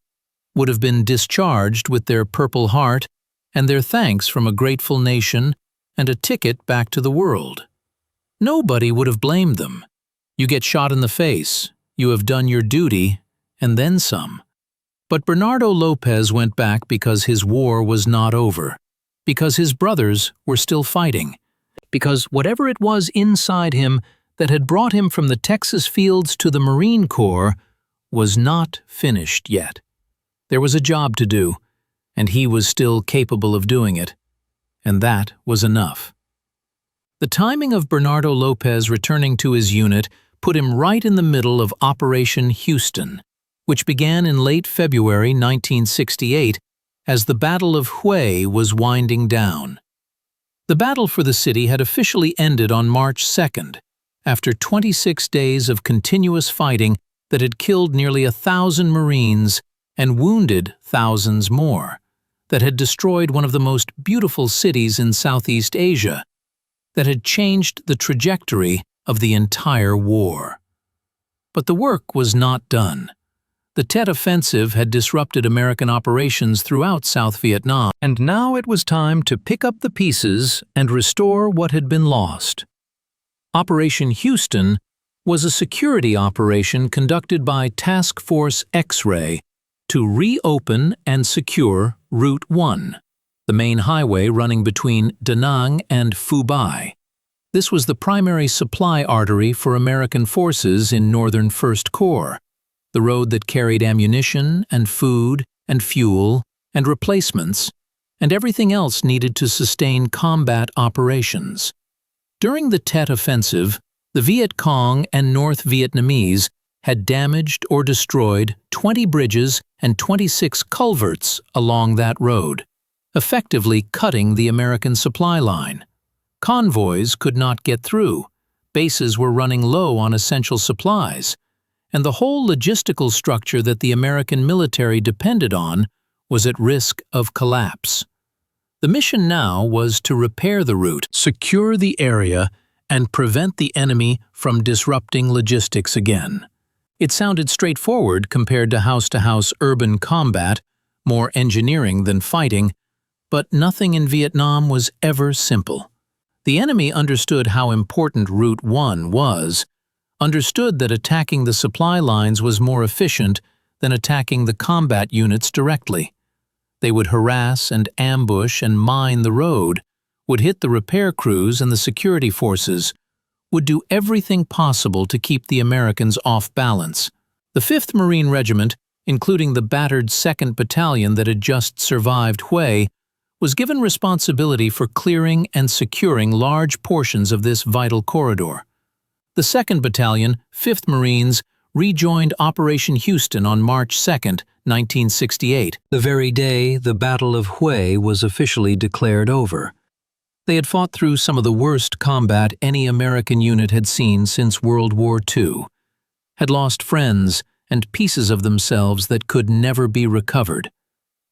would have been discharged with their Purple Heart and their thanks from a grateful nation and a ticket back to the world. Nobody would have blamed them. You get shot in the face, you have done your duty, and then some. But Bernardo Lopez went back because his war was not over, because his brothers were still fighting, because whatever it was inside him that had brought him from the Texas fields to the Marine Corps was not finished yet. There was a job to do, and he was still capable of doing it, and that was enough. The timing of Bernardo Lopez returning to his unit put him right in the middle of Operation Houston, which began in late February 1968 as the Battle of Hue was winding down. The battle for the city had officially ended on March 2nd, after 26 days of continuous fighting that had killed nearly 1,000 Marines and wounded thousands more, that had destroyed one of the most beautiful cities in Southeast Asia, that had changed the trajectory of the entire war. But the work was not done. The Tet Offensive had disrupted American operations throughout South Vietnam, and now it was time to pick up the pieces and restore what had been lost. Operation Houston was a security operation conducted by Task Force X-Ray to reopen and secure Route 1, the main highway running between Da Nang and Phu Bai. This was the primary supply artery for American forces in Northern First Corps, the road that carried ammunition and food and fuel and replacements and everything else needed to sustain combat operations. During the Tet Offensive, the Viet Cong and North Vietnamese had damaged or destroyed 20 bridges and 26 culverts along that road, effectively cutting the American supply line. Convoys could not get through, bases were running low on essential supplies, and the whole logistical structure that the American military depended on was at risk of collapse. The mission now was to repair the route, secure the area, and prevent the enemy from disrupting logistics again. It sounded straightforward compared to house-to-house urban combat, more engineering than fighting, but nothing in Vietnam was ever simple. The enemy understood how important Route 1 was, understood that attacking the supply lines was more efficient than attacking the combat units directly. They would harass and ambush and mine the road, would hit the repair crews and the security forces, would do everything possible to keep the Americans off balance. The 5th Marine Regiment, including the battered 2nd Battalion that had just survived Hue, was given responsibility for clearing and securing large portions of this vital corridor. The 2nd Battalion, 5th Marines, rejoined Operation Houston on March 2, 1968, the very day the Battle of Hue was officially declared over. They had fought through some of the worst combat any American unit had seen since World War II, had lost friends and pieces of themselves that could never be recovered.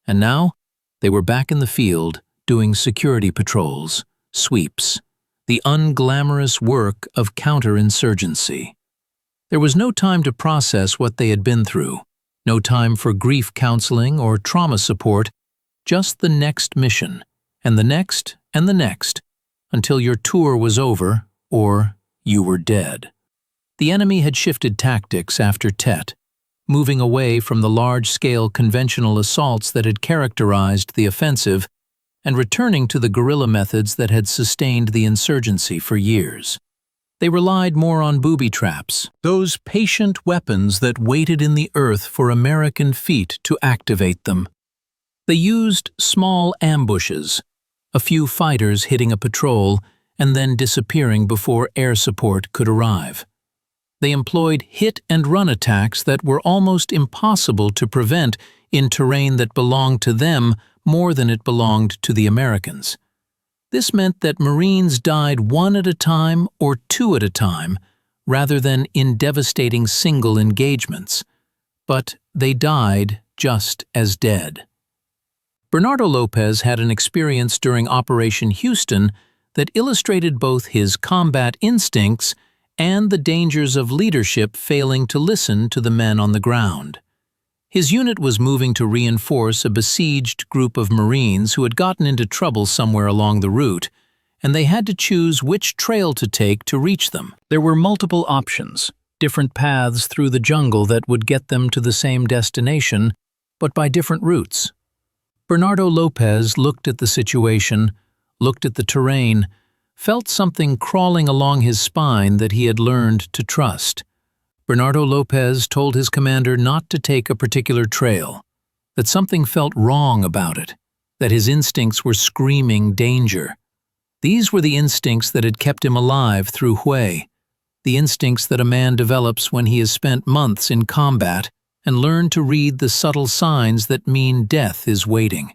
And now, they were back in the field doing security patrols, sweeps, the unglamorous work of counterinsurgency. There was no time to process what they had been through, no time for grief counseling or trauma support, just the next mission, and the next, and the next, until your tour was over or you were dead. The enemy had shifted tactics after Tet, moving away from the large-scale conventional assaults that had characterized the offensive and returning to the guerrilla methods that had sustained the insurgency for years. They relied more on booby traps, those patient weapons that waited in the earth for American feet to activate them. They used small ambushes, a few fighters hitting a patrol and then disappearing before air support could arrive. They employed hit-and-run attacks that were almost impossible to prevent in terrain that belonged to them more than it belonged to the Americans. This meant that Marines died one at a time or two at a time, rather than in devastating single engagements. But they died just as dead. Bernardo Lopez had an experience during Operation Houston that illustrated both his combat instincts and the dangers of leadership failing to listen to the men on the ground. His unit was moving to reinforce a besieged group of Marines who had gotten into trouble somewhere along the route, and they had to choose which trail to take to reach them. There were multiple options, different paths through the jungle that would get them to the same destination, but by different routes. Bernardo Lopez looked at the situation, looked at the terrain, felt something crawling along his spine that he had learned to trust. Bernardo Lopez told his commander not to take a particular trail, that something felt wrong about it, that his instincts were screaming danger. These were the instincts that had kept him alive through Hue, the instincts that a man develops when he has spent months in combat and learned to read the subtle signs that mean death is waiting.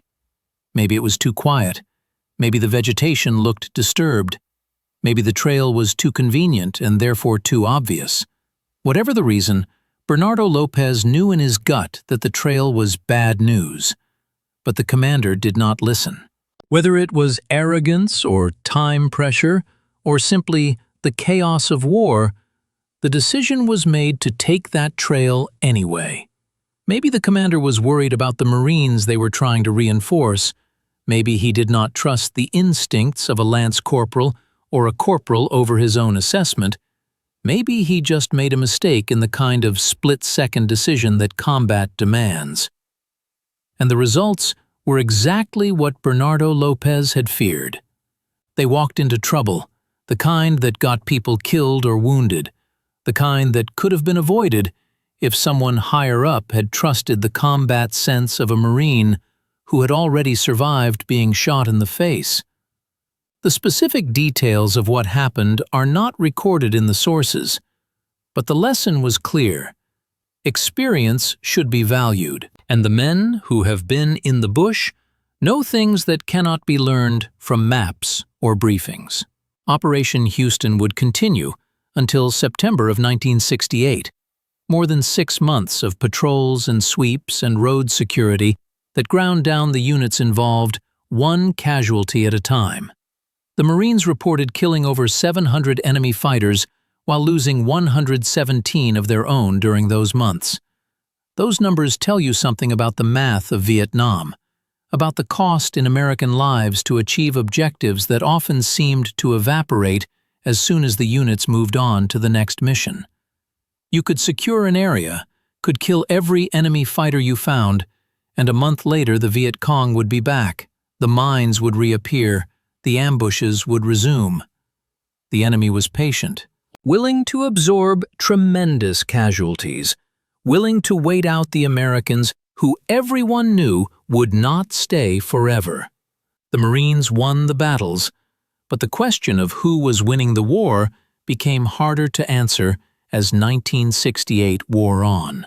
Maybe it was too quiet. Maybe the vegetation looked disturbed. Maybe the trail was too convenient and therefore too obvious. Whatever the reason, Bernardo Lopez knew in his gut that the trail was bad news. But the commander did not listen. Whether it was arrogance or time pressure or simply the chaos of war, the decision was made to take that trail anyway. Maybe the commander was worried about the Marines they were trying to reinforce. Maybe he did not trust the instincts of a lance corporal or a corporal over his own assessment. Maybe he just made a mistake in the kind of split-second decision that combat demands. And the results were exactly what Bernardo Lopez had feared. They walked into trouble, the kind that got people killed or wounded, the kind that could have been avoided if someone higher up had trusted the combat sense of a Marine who had already survived being shot in the face. The specific details of what happened are not recorded in the sources, but the lesson was clear. Experience should be valued, and the men who have been in the bush know things that cannot be learned from maps or briefings. Operation Houston would continue until September of 1968, more than 6 months of patrols and sweeps and road security that ground down the units involved, one casualty at a time. The Marines reported killing over 700 enemy fighters while losing 117 of their own during those months. Those numbers tell you something about the math of Vietnam, about the cost in American lives to achieve objectives that often seemed to evaporate as soon as the units moved on to the next mission. You could secure an area, could kill every enemy fighter you found, and a month later the Viet Cong would be back, the mines would reappear, the ambushes would resume. The enemy was patient, willing to absorb tremendous casualties, willing to wait out the Americans who everyone knew would not stay forever. The Marines won the battles, but the question of who was winning the war became harder to answer as 1968 wore on.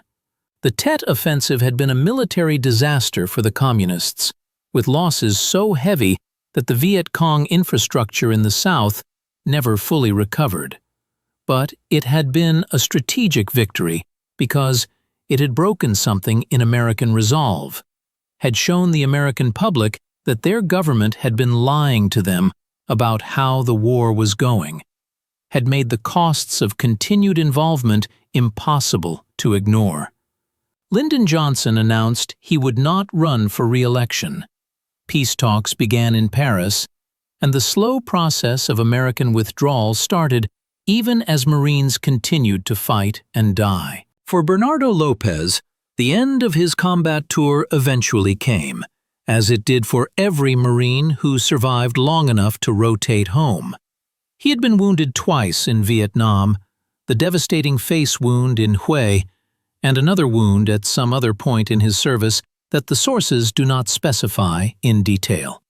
The Tet Offensive had been a military disaster for the Communists, with losses so heavy that the Viet Cong infrastructure in the South never fully recovered. But it had been a strategic victory because it had broken something in American resolve, had shown the American public that their government had been lying to them about how the war was going, had made the costs of continued involvement impossible to ignore. Lyndon Johnson announced he would not run for re-election. Peace talks began in Paris, and the slow process of American withdrawal started even as Marines continued to fight and die. For Bernardo Lopez, the end of his combat tour eventually came, as it did for every Marine who survived long enough to rotate home. He had been wounded twice in Vietnam, the devastating face wound in Hue, and another wound at some other point in his service that the sources do not specify in detail.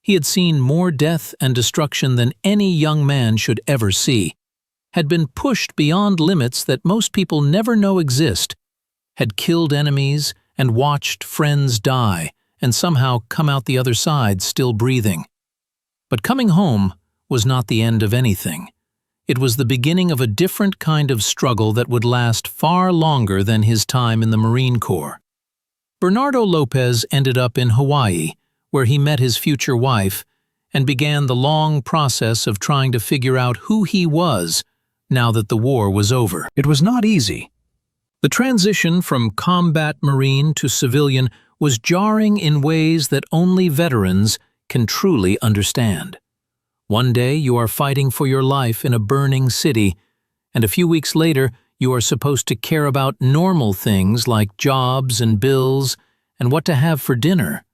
He had seen more death and destruction than any young man should ever see, had been pushed beyond limits that most people never know exist, had killed enemies and watched friends die and somehow come out the other side still breathing. But coming home was not the end of anything. It was the beginning of a different kind of struggle that would last far longer than his time in the Marine Corps. Bernardo Lopez ended up in Hawaii, where he met his future wife and began the long process of trying to figure out who he was now that the war was over. It was not easy. The transition from combat Marine to civilian was jarring in ways that only veterans can truly understand. One day you are fighting for your life in a burning city, and a few weeks later you are supposed to care about normal things like jobs and bills and what to have for dinner.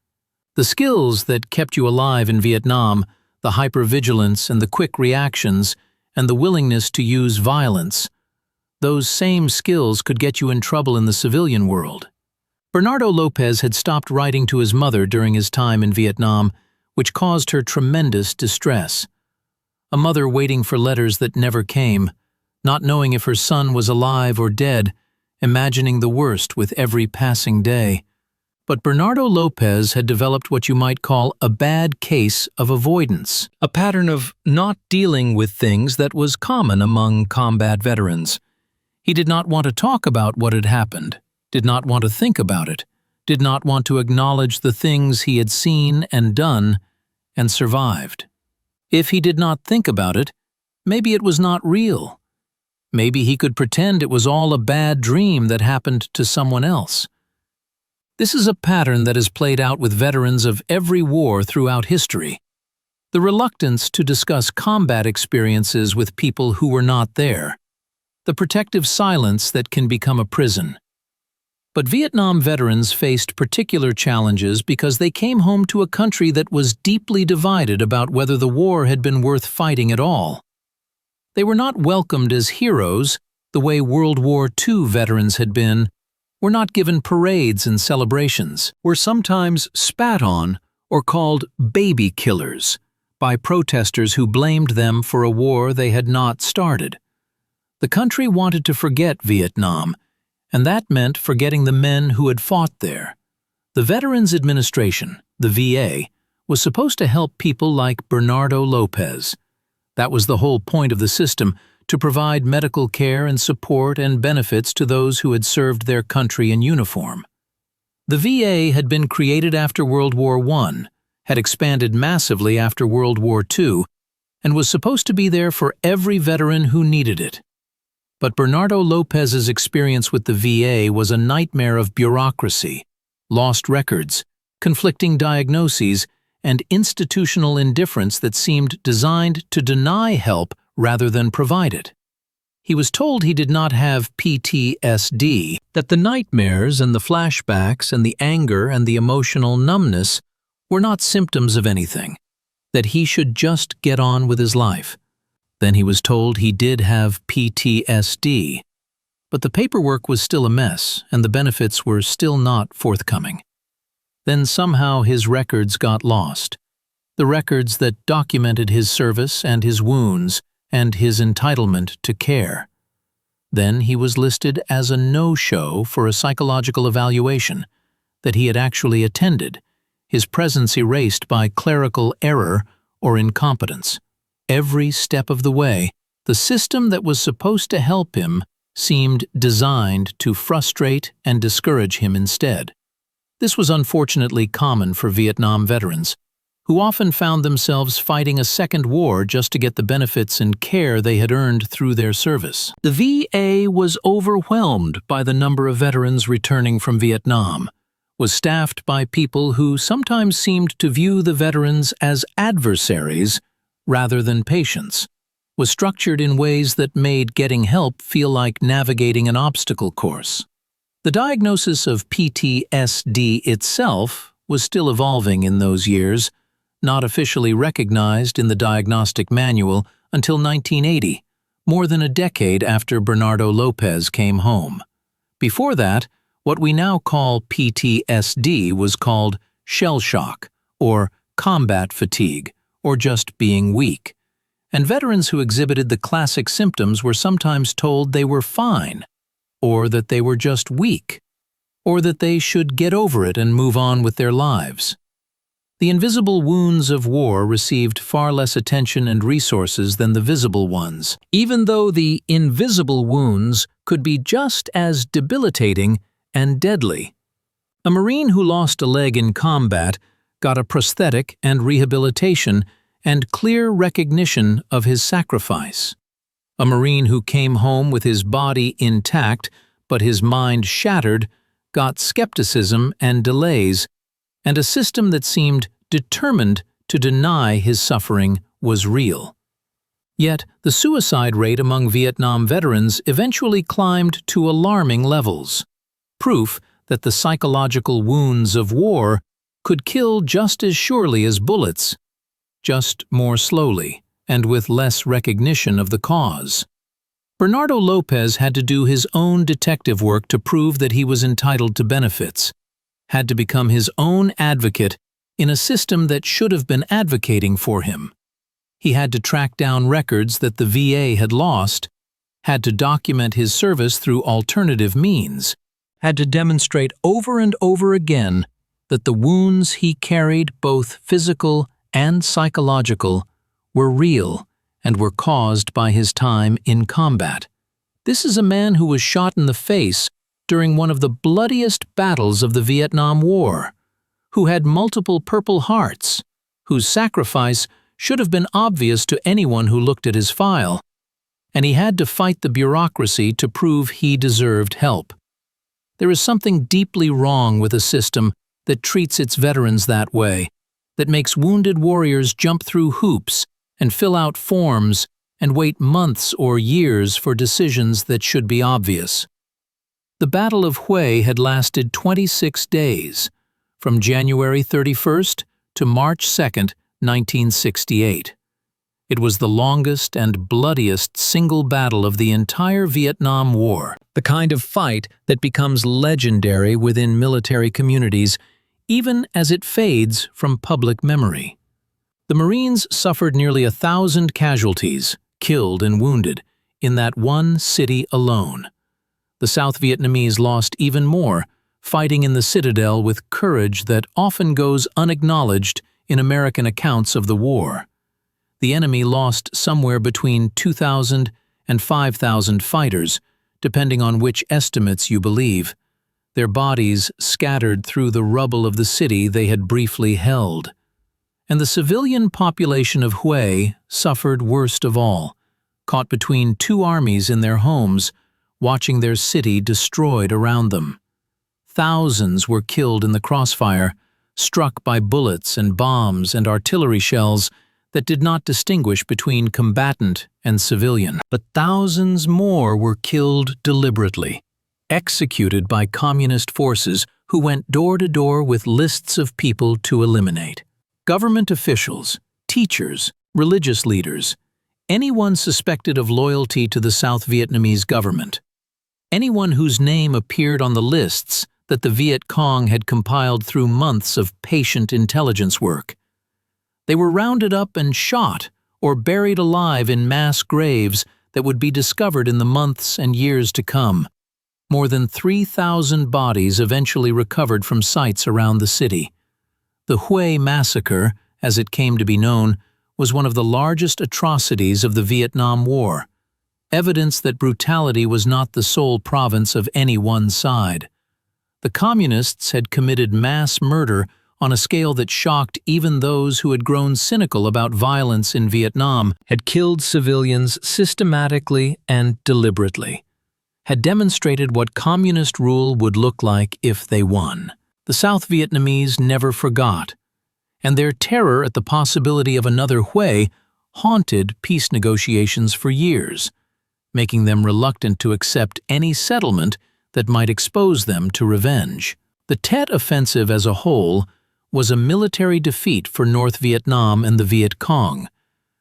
The skills that kept you alive in Vietnam, the hypervigilance and the quick reactions, and the willingness to use violence, those same skills could get you in trouble in the civilian world. Bernardo Lopez had stopped writing to his mother during his time in Vietnam, which caused her tremendous distress. A mother waiting for letters that never came, not knowing if her son was alive or dead, imagining the worst with every passing day. But Bernardo Lopez had developed what you might call a bad case of avoidance, a pattern of not dealing with things that was common among combat veterans. He did not want to talk about what had happened, did not want to think about it, did not want to acknowledge the things he had seen and done and survived. If he did not think about it, maybe it was not real. Maybe he could pretend it was all a bad dream that happened to someone else. This is a pattern that has played out with veterans of every war throughout history. The reluctance to discuss combat experiences with people who were not there. The protective silence that can become a prison. But Vietnam veterans faced particular challenges because they came home to a country that was deeply divided about whether the war had been worth fighting at all. They were not welcomed as heroes, the way World War II veterans had been, were not given parades and celebrations, were sometimes spat on or called baby killers by protesters who blamed them for a war they had not started. The country wanted to forget Vietnam, and that meant forgetting the men who had fought there. The Veterans Administration, the VA, was supposed to help people like Bernardo Lopez. That was the whole point of the system, to provide medical care and support and benefits to those who had served their country in uniform. The VA had been created after World War I, had expanded massively after World War II, and was supposed to be there for every veteran who needed it. But Bernardo Lopez's experience with the VA was a nightmare of bureaucracy, lost records, conflicting diagnoses, and institutional indifference that seemed designed to deny help rather than provide it. He was told he did not have PTSD, that the nightmares and the flashbacks and the anger and the emotional numbness were not symptoms of anything, that he should just get on with his life. Then he was told he did have PTSD, but the paperwork was still a mess and the benefits were still not forthcoming. Then somehow his records got lost, the records that documented his service and his wounds and his entitlement to care. Then he was listed as a no-show for a psychological evaluation that he had actually attended, his presence erased by clerical error or incompetence. Every step of the way, the system that was supposed to help him seemed designed to frustrate and discourage him instead. This was unfortunately common for Vietnam veterans, who often found themselves fighting a second war just to get the benefits and care they had earned through their service. The VA was overwhelmed by the number of veterans returning from Vietnam, was staffed by people who sometimes seemed to view the veterans as adversaries rather than patients, was structured in ways that made getting help feel like navigating an obstacle course. The diagnosis of PTSD itself was still evolving in those years, not officially recognized in the diagnostic manual until 1980, more than a decade after Bernardo Lopez came home. Before that, what we now call PTSD was called shell shock, or combat fatigue, or just being weak. And veterans who exhibited the classic symptoms were sometimes told they were fine, or that they were just weak, or that they should get over it and move on with their lives. The invisible wounds of war received far less attention and resources than the visible ones, even though the invisible wounds could be just as debilitating and deadly. A Marine who lost a leg in combat got a prosthetic and rehabilitation and clear recognition of his sacrifice. A Marine who came home with his body intact but his mind shattered got skepticism and delays, and a system that seemed determined to deny his suffering was real. Yet, the suicide rate among Vietnam veterans eventually climbed to alarming levels, proof that the psychological wounds of war could kill just as surely as bullets, just more slowly and with less recognition of the cause. Bernardo Lopez had to do his own detective work to prove that he was entitled to benefits, had to become his own advocate in a system that should have been advocating for him. He had to track down records that the VA had lost, had to document his service through alternative means, had to demonstrate over and over again that the wounds he carried, both physical and psychological, were real and were caused by his time in combat. This is a man who was shot in the face during one of the bloodiest battles of the Vietnam War, who had multiple Purple Hearts, whose sacrifice should have been obvious to anyone who looked at his file, and he had to fight the bureaucracy to prove he deserved help. There is something deeply wrong with a system that treats its veterans that way, that makes wounded warriors jump through hoops and fill out forms and wait months or years for decisions that should be obvious. The Battle of Hue had lasted 26 days, from January 31st to March 2nd, 1968. It was the longest and bloodiest single battle of the entire Vietnam War, the kind of fight that becomes legendary within military communities even as it fades from public memory. The Marines suffered nearly 1,000 casualties, killed and wounded, in that one city alone. The South Vietnamese lost even more, fighting in the citadel with courage that often goes unacknowledged in American accounts of the war. The enemy lost somewhere between 2,000 and 5,000 fighters, depending on which estimates you believe, their bodies scattered through the rubble of the city they had briefly held. And the civilian population of Hue suffered worst of all, caught between two armies in their homes, watching their city destroyed around them. Thousands were killed in the crossfire, struck by bullets and bombs and artillery shells that did not distinguish between combatant and civilian. But thousands more were killed deliberately, executed by communist forces who went door to door with lists of people to eliminate. Government officials, teachers, religious leaders, anyone suspected of loyalty to the South Vietnamese government, anyone whose name appeared on the lists that the Viet Cong had compiled through months of patient intelligence work. They were rounded up and shot or buried alive in mass graves that would be discovered in the months and years to come. More than 3,000 bodies eventually recovered from sites around the city. The Hue Massacre, as it came to be known, was one of the largest atrocities of the Vietnam War, evidence that brutality was not the sole province of any one side. The Communists had committed mass murder on a scale that shocked even those who had grown cynical about violence in Vietnam, had killed civilians systematically and deliberately, had demonstrated what communist rule would look like if they won. The South Vietnamese never forgot, and their terror at the possibility of another Hue haunted peace negotiations for years, making them reluctant to accept any settlement that might expose them to revenge. The Tet Offensive as a whole was a military defeat for North Vietnam and the Viet Cong,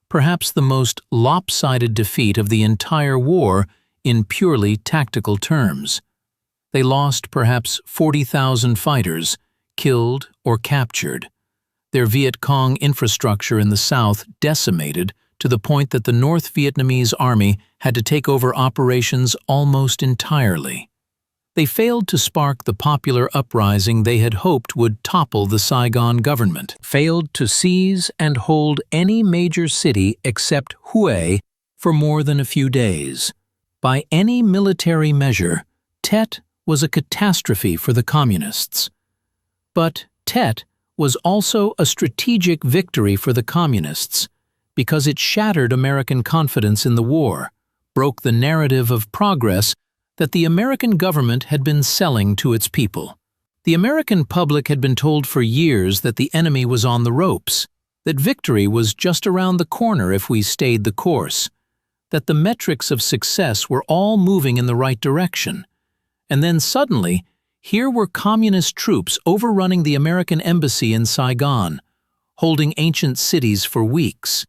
perhaps the most lopsided defeat of the entire war in purely tactical terms. They lost perhaps 40,000 fighters, killed or captured. Their Viet Cong infrastructure in the south decimated to the point that the North Vietnamese army had to take over operations almost entirely. They failed to spark the popular uprising they had hoped would topple the Saigon government, failed to seize and hold any major city except Hue for more than a few days. By any military measure, Tet was a catastrophe for the Communists. But Tet was also a strategic victory for the Communists because it shattered American confidence in the war, broke the narrative of progress that the American government had been selling to its people. The American public had been told for years that the enemy was on the ropes, that victory was just around the corner if we stayed the course, that the metrics of success were all moving in the right direction. And then suddenly, here were communist troops overrunning the American embassy in Saigon, holding ancient cities for weeks,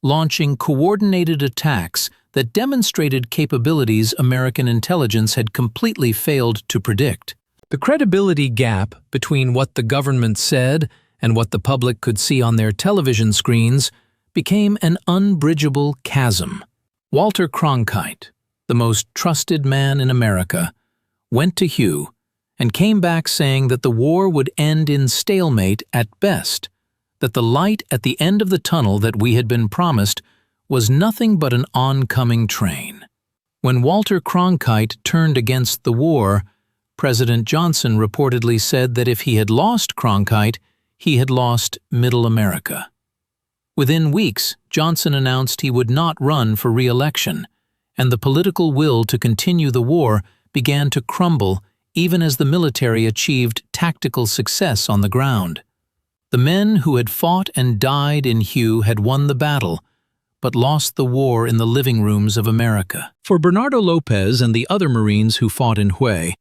launching coordinated attacks that demonstrated capabilities American intelligence had completely failed to predict. The credibility gap between what the government said and what the public could see on their television screens became an unbridgeable chasm. Walter Cronkite, the most trusted man in America, went to Hue and came back saying that the war would end in stalemate at best, that the light at the end of the tunnel that we had been promised was nothing but an oncoming train. When Walter Cronkite turned against the war, President Johnson reportedly said that if he had lost Cronkite, he had lost Middle America. Within weeks, Johnson announced he would not run for re-election, and the political will to continue the war began to crumble even as the military achieved tactical success on the ground. The men who had fought and died in Hue had won the battle, but lost the war in the living rooms of America. For Bernardo Lopez and the other Marines who fought in Hue,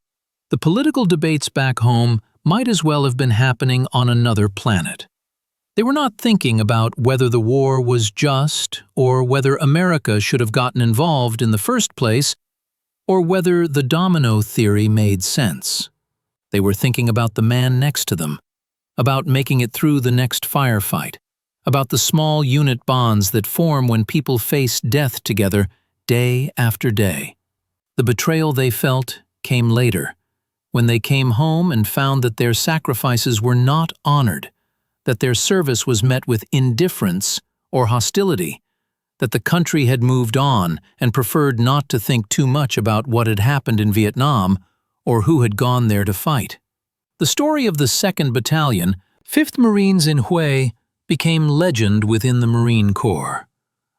the political debates back home might as well have been happening on another planet. They were not thinking about whether the war was just or whether America should have gotten involved in the first place or whether the domino theory made sense. They were thinking about the man next to them, about making it through the next firefight, about the small unit bonds that form when people face death together day after day. The betrayal they felt came later, when they came home and found that their sacrifices were not honored, that their service was met with indifference or hostility, that the country had moved on and preferred not to think too much about what had happened in Vietnam or who had gone there to fight. The story of the 2nd Battalion, 5th Marines in Hue, became legend within the Marine Corps,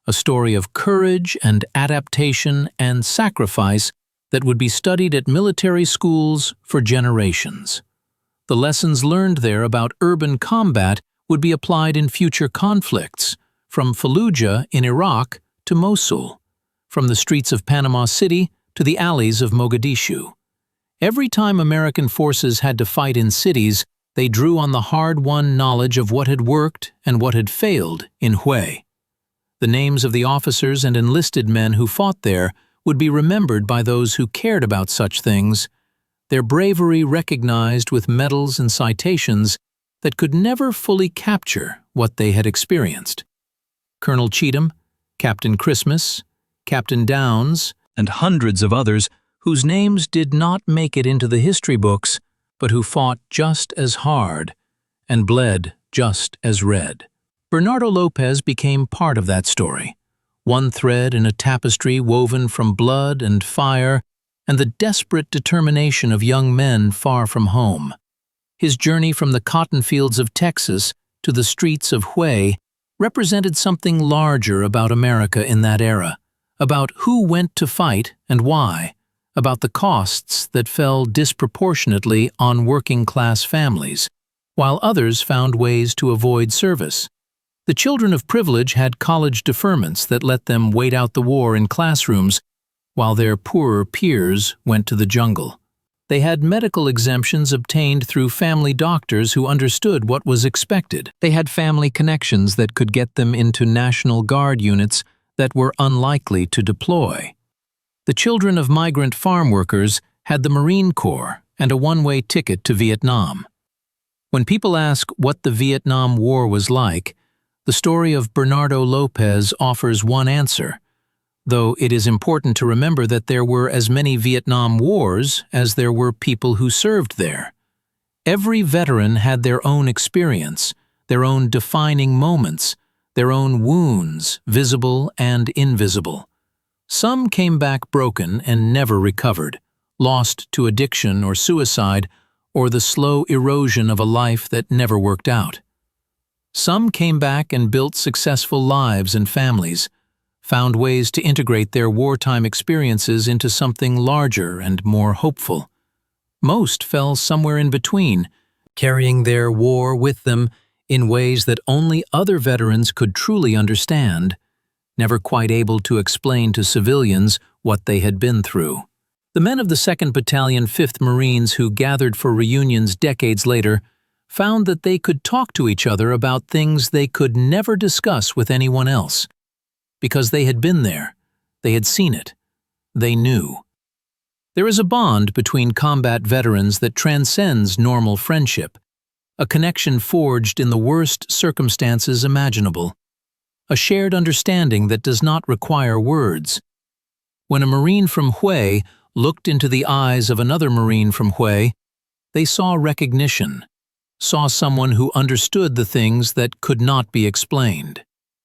a story of courage and adaptation and sacrifice that would be studied at military schools for generations. The lessons learned there about urban combat would be applied in future conflicts, from Fallujah in Iraq to Mosul, from the streets of Panama City to the alleys of Mogadishu. Every time American forces had to fight in cities, they drew on the hard-won knowledge of what had worked and what had failed in Hue. The names of the officers and enlisted men who fought there would be remembered by those who cared about such things, their bravery recognized with medals and citations that could never fully capture what they had experienced. Colonel Cheatham, Captain Christmas, Captain Downes, and hundreds of others whose names did not make it into the history books, but who fought just as hard and bled just as red. Bernardo Lopez became part of that story, one thread in a tapestry woven from blood and fire and the desperate determination of young men far from home. His journey from the cotton fields of Texas to the streets of Hue represented something larger about America in that era, about who went to fight and why, about the costs that fell disproportionately on working-class families, while others found ways to avoid service. The children of privilege had college deferments that let them wait out the war in classrooms, while their poorer peers went to the jungle. They had medical exemptions obtained through family doctors who understood what was expected. They had family connections that could get them into National Guard units that were unlikely to deploy. The children of migrant farm workers had the Marine Corps and a one-way ticket to Vietnam. When people ask what the Vietnam War was like, the story of Bernardo Lopez offers one answer, though it is important to remember that there were as many Vietnam Wars as there were people who served there. Every veteran had their own experience, their own defining moments, their own wounds, visible and invisible. Some came back broken and never recovered, lost to addiction or suicide, or the slow erosion of a life that never worked out. Some came back and built successful lives and families, found ways to integrate their wartime experiences into something larger and more hopeful. Most fell somewhere in between, carrying their war with them in ways that only other veterans could truly understand, never quite able to explain to civilians what they had been through. The men of the 2nd Battalion, 5th Marines who gathered for reunions decades later found that they could talk to each other about things they could never discuss with anyone else. Because they had been there, they had seen it, they knew. There is a bond between combat veterans that transcends normal friendship, a connection forged in the worst circumstances imaginable, a shared understanding that does not require words. When a Marine from Hue looked into the eyes of another Marine from Hue, they saw recognition, saw someone who understood the things that could not be explained,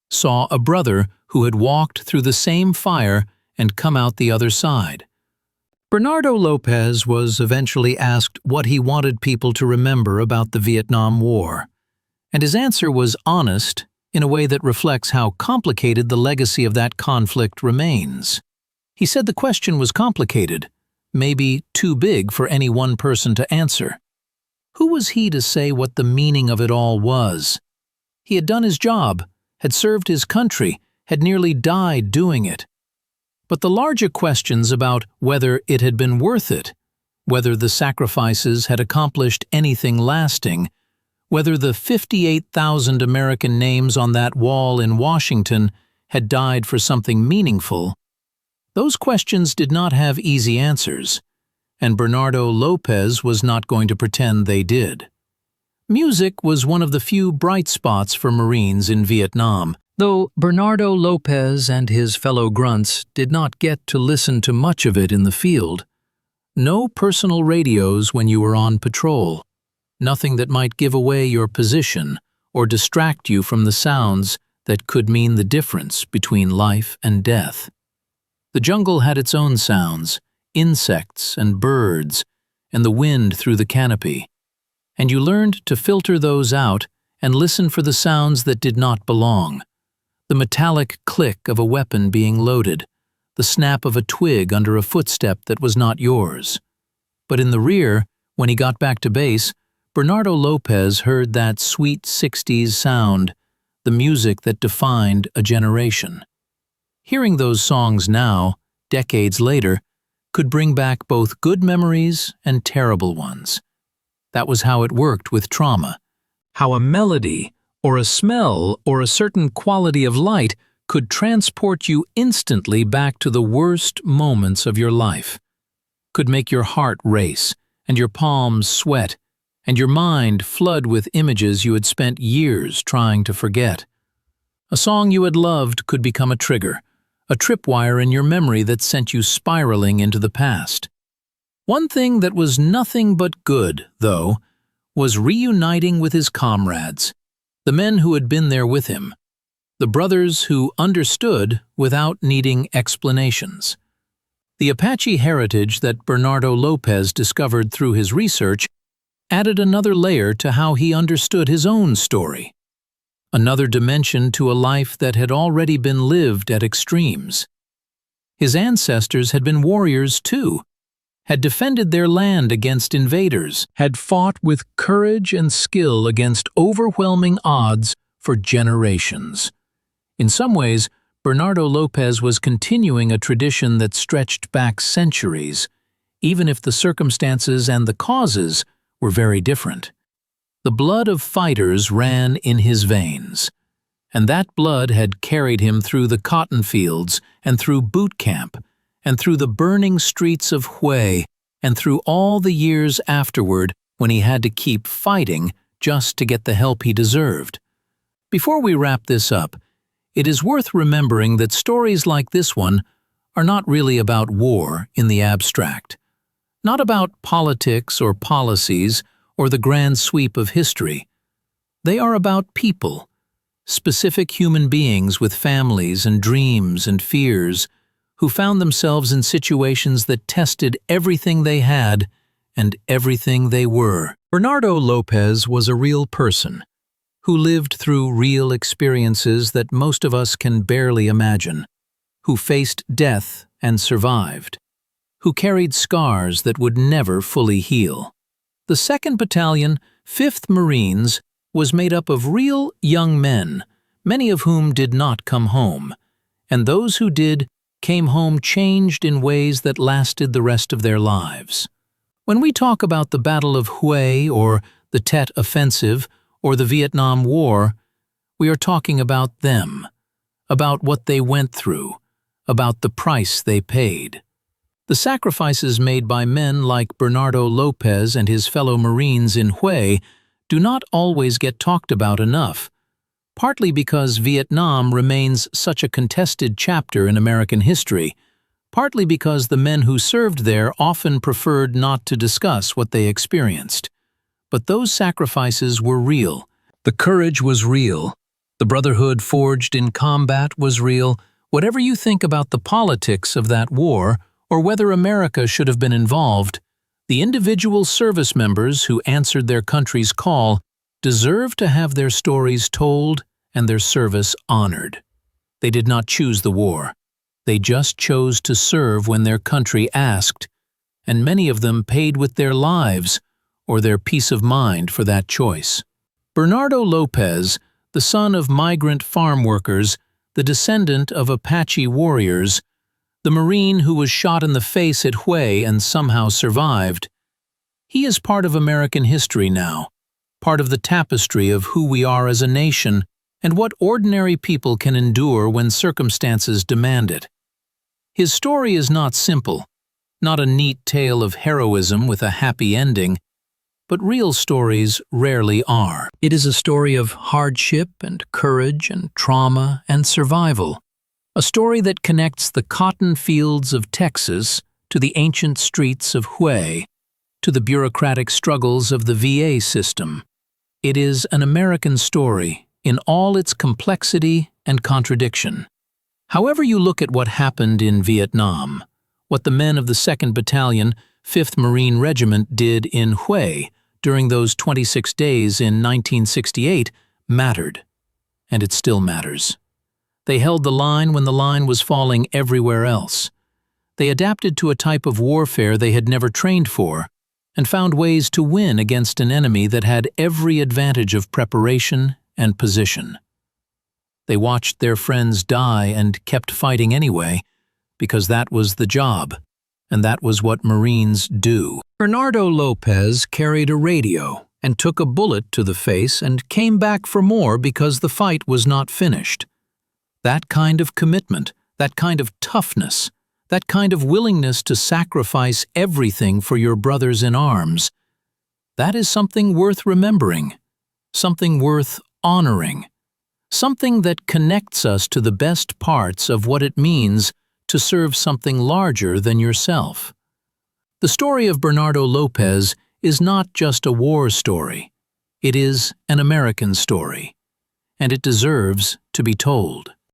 saw a brother who had walked through the same fire and come out the other side. Bernardo Lopez was eventually asked what he wanted people to remember about the Vietnam War, and his answer was honest in a way that reflects how complicated the legacy of that conflict remains. He said the question was complicated, maybe too big for any one person to answer. Who was he to say what the meaning of it all was? He had done his job, had served his country, had nearly died doing it. But the larger questions about whether it had been worth it, whether the sacrifices had accomplished anything lasting, whether the 58,000 American names on that wall in Washington had died for something meaningful, those questions did not have easy answers, and Bernardo Lopez was not going to pretend they did. Music was one of the few bright spots for Marines in Vietnam, though Bernardo Lopez and his fellow grunts did not get to listen to much of it in the field. No personal radios when you were on patrol, nothing that might give away your position or distract you from the sounds that could mean the difference between life and death. The jungle had its own sounds, insects and birds, and the wind through the canopy, and you learned to filter those out and listen for the sounds that did not belong. The metallic click of a weapon being loaded, the snap of a twig under a footstep that was not yours. But in the rear, when he got back to base, Bernardo Lopez heard that sweet 60s sound, the music that defined a generation. Hearing those songs now, decades later, could bring back both good memories and terrible ones. That was how it worked with trauma. How a melody, or a smell, or a certain quality of light could transport you instantly back to the worst moments of your life. Could make your heart race, and your palms sweat, and your mind flood with images you had spent years trying to forget. A song you had loved could become a trigger, a tripwire in your memory that sent you spiraling into the past. One thing that was nothing but good, though, was reuniting with his comrades, the men who had been there with him, the brothers who understood without needing explanations. The Apache heritage that Bernardo Lopez discovered through his research added another layer to how he understood his own story, another dimension to a life that had already been lived at extremes. His ancestors had been warriors too, had defended their land against invaders, had fought with courage and skill against overwhelming odds for generations. In some ways, Bernardo Lopez was continuing a tradition that stretched back centuries, even if the circumstances and the causes were very different. The blood of fighters ran in his veins, and that blood had carried him through the cotton fields and through boot camp, and through the burning streets of Hue, and through all the years afterward when he had to keep fighting just to get the help he deserved. Before we wrap this up, it is worth remembering that stories like this one are not really about war in the abstract, not about politics or policies or the grand sweep of history. They are about people, specific human beings with families and dreams and fears, who found themselves in situations that tested everything they had and everything they were. Bernardo Lopez was a real person who lived through real experiences that most of us can barely imagine, who faced death and survived, who carried scars that would never fully heal. The 2nd Battalion, 5th Marines, was made up of real young men, many of whom did not come home, and those who did came home changed in ways that lasted the rest of their lives. When we talk about the Battle of Hue or the Tet Offensive or the Vietnam War, we are talking about them, about what they went through, about the price they paid. The sacrifices made by men like Bernardo Lopez and his fellow Marines in Hue do not always get talked about enough, partly because Vietnam remains such a contested chapter in American history, partly because the men who served there often preferred not to discuss what they experienced. But those sacrifices were real. The courage was real. The brotherhood forged in combat was real. Whatever you think about the politics of that war, or whether America should have been involved, the individual service members who answered their country's call deserve to have their stories told and their service honored. They did not choose the war. They just chose to serve when their country asked, and many of them paid with their lives or their peace of mind for that choice. Bernardo Lopez, the son of migrant farm workers, the descendant of Apache warriors, the Marine who was shot in the face at Hue and somehow survived, he is part of American history now, part of the tapestry of who we are as a nation and what ordinary people can endure when circumstances demand it. His story is not simple, not a neat tale of heroism with a happy ending, but real stories rarely are. It is a story of hardship and courage and trauma and survival, a story that connects the cotton fields of Texas to the ancient streets of Hue, to the bureaucratic struggles of the VA system. It is an American story in all its complexity and contradiction. However you look at what happened in Vietnam, what the men of the 2nd Battalion, 5th Marine Regiment did in Hue during those 26 days in 1968 mattered, and it still matters. They held the line when the line was falling everywhere else. They adapted to a type of warfare they had never trained for, and found ways to win against an enemy that had every advantage of preparation and position. They watched their friends die and kept fighting anyway, because that was the job, and that was what Marines do. Bernardo Lopez carried a radio and took a bullet to the face and came back for more because the fight was not finished. That kind of commitment, that kind of toughness, that kind of willingness to sacrifice everything for your brothers in arms, that is something worth remembering, something worth honoring, something that connects us to the best parts of what it means to serve something larger than yourself. The story of Bernardo Lopez is not just a war story. It is an American story, and it deserves to be told.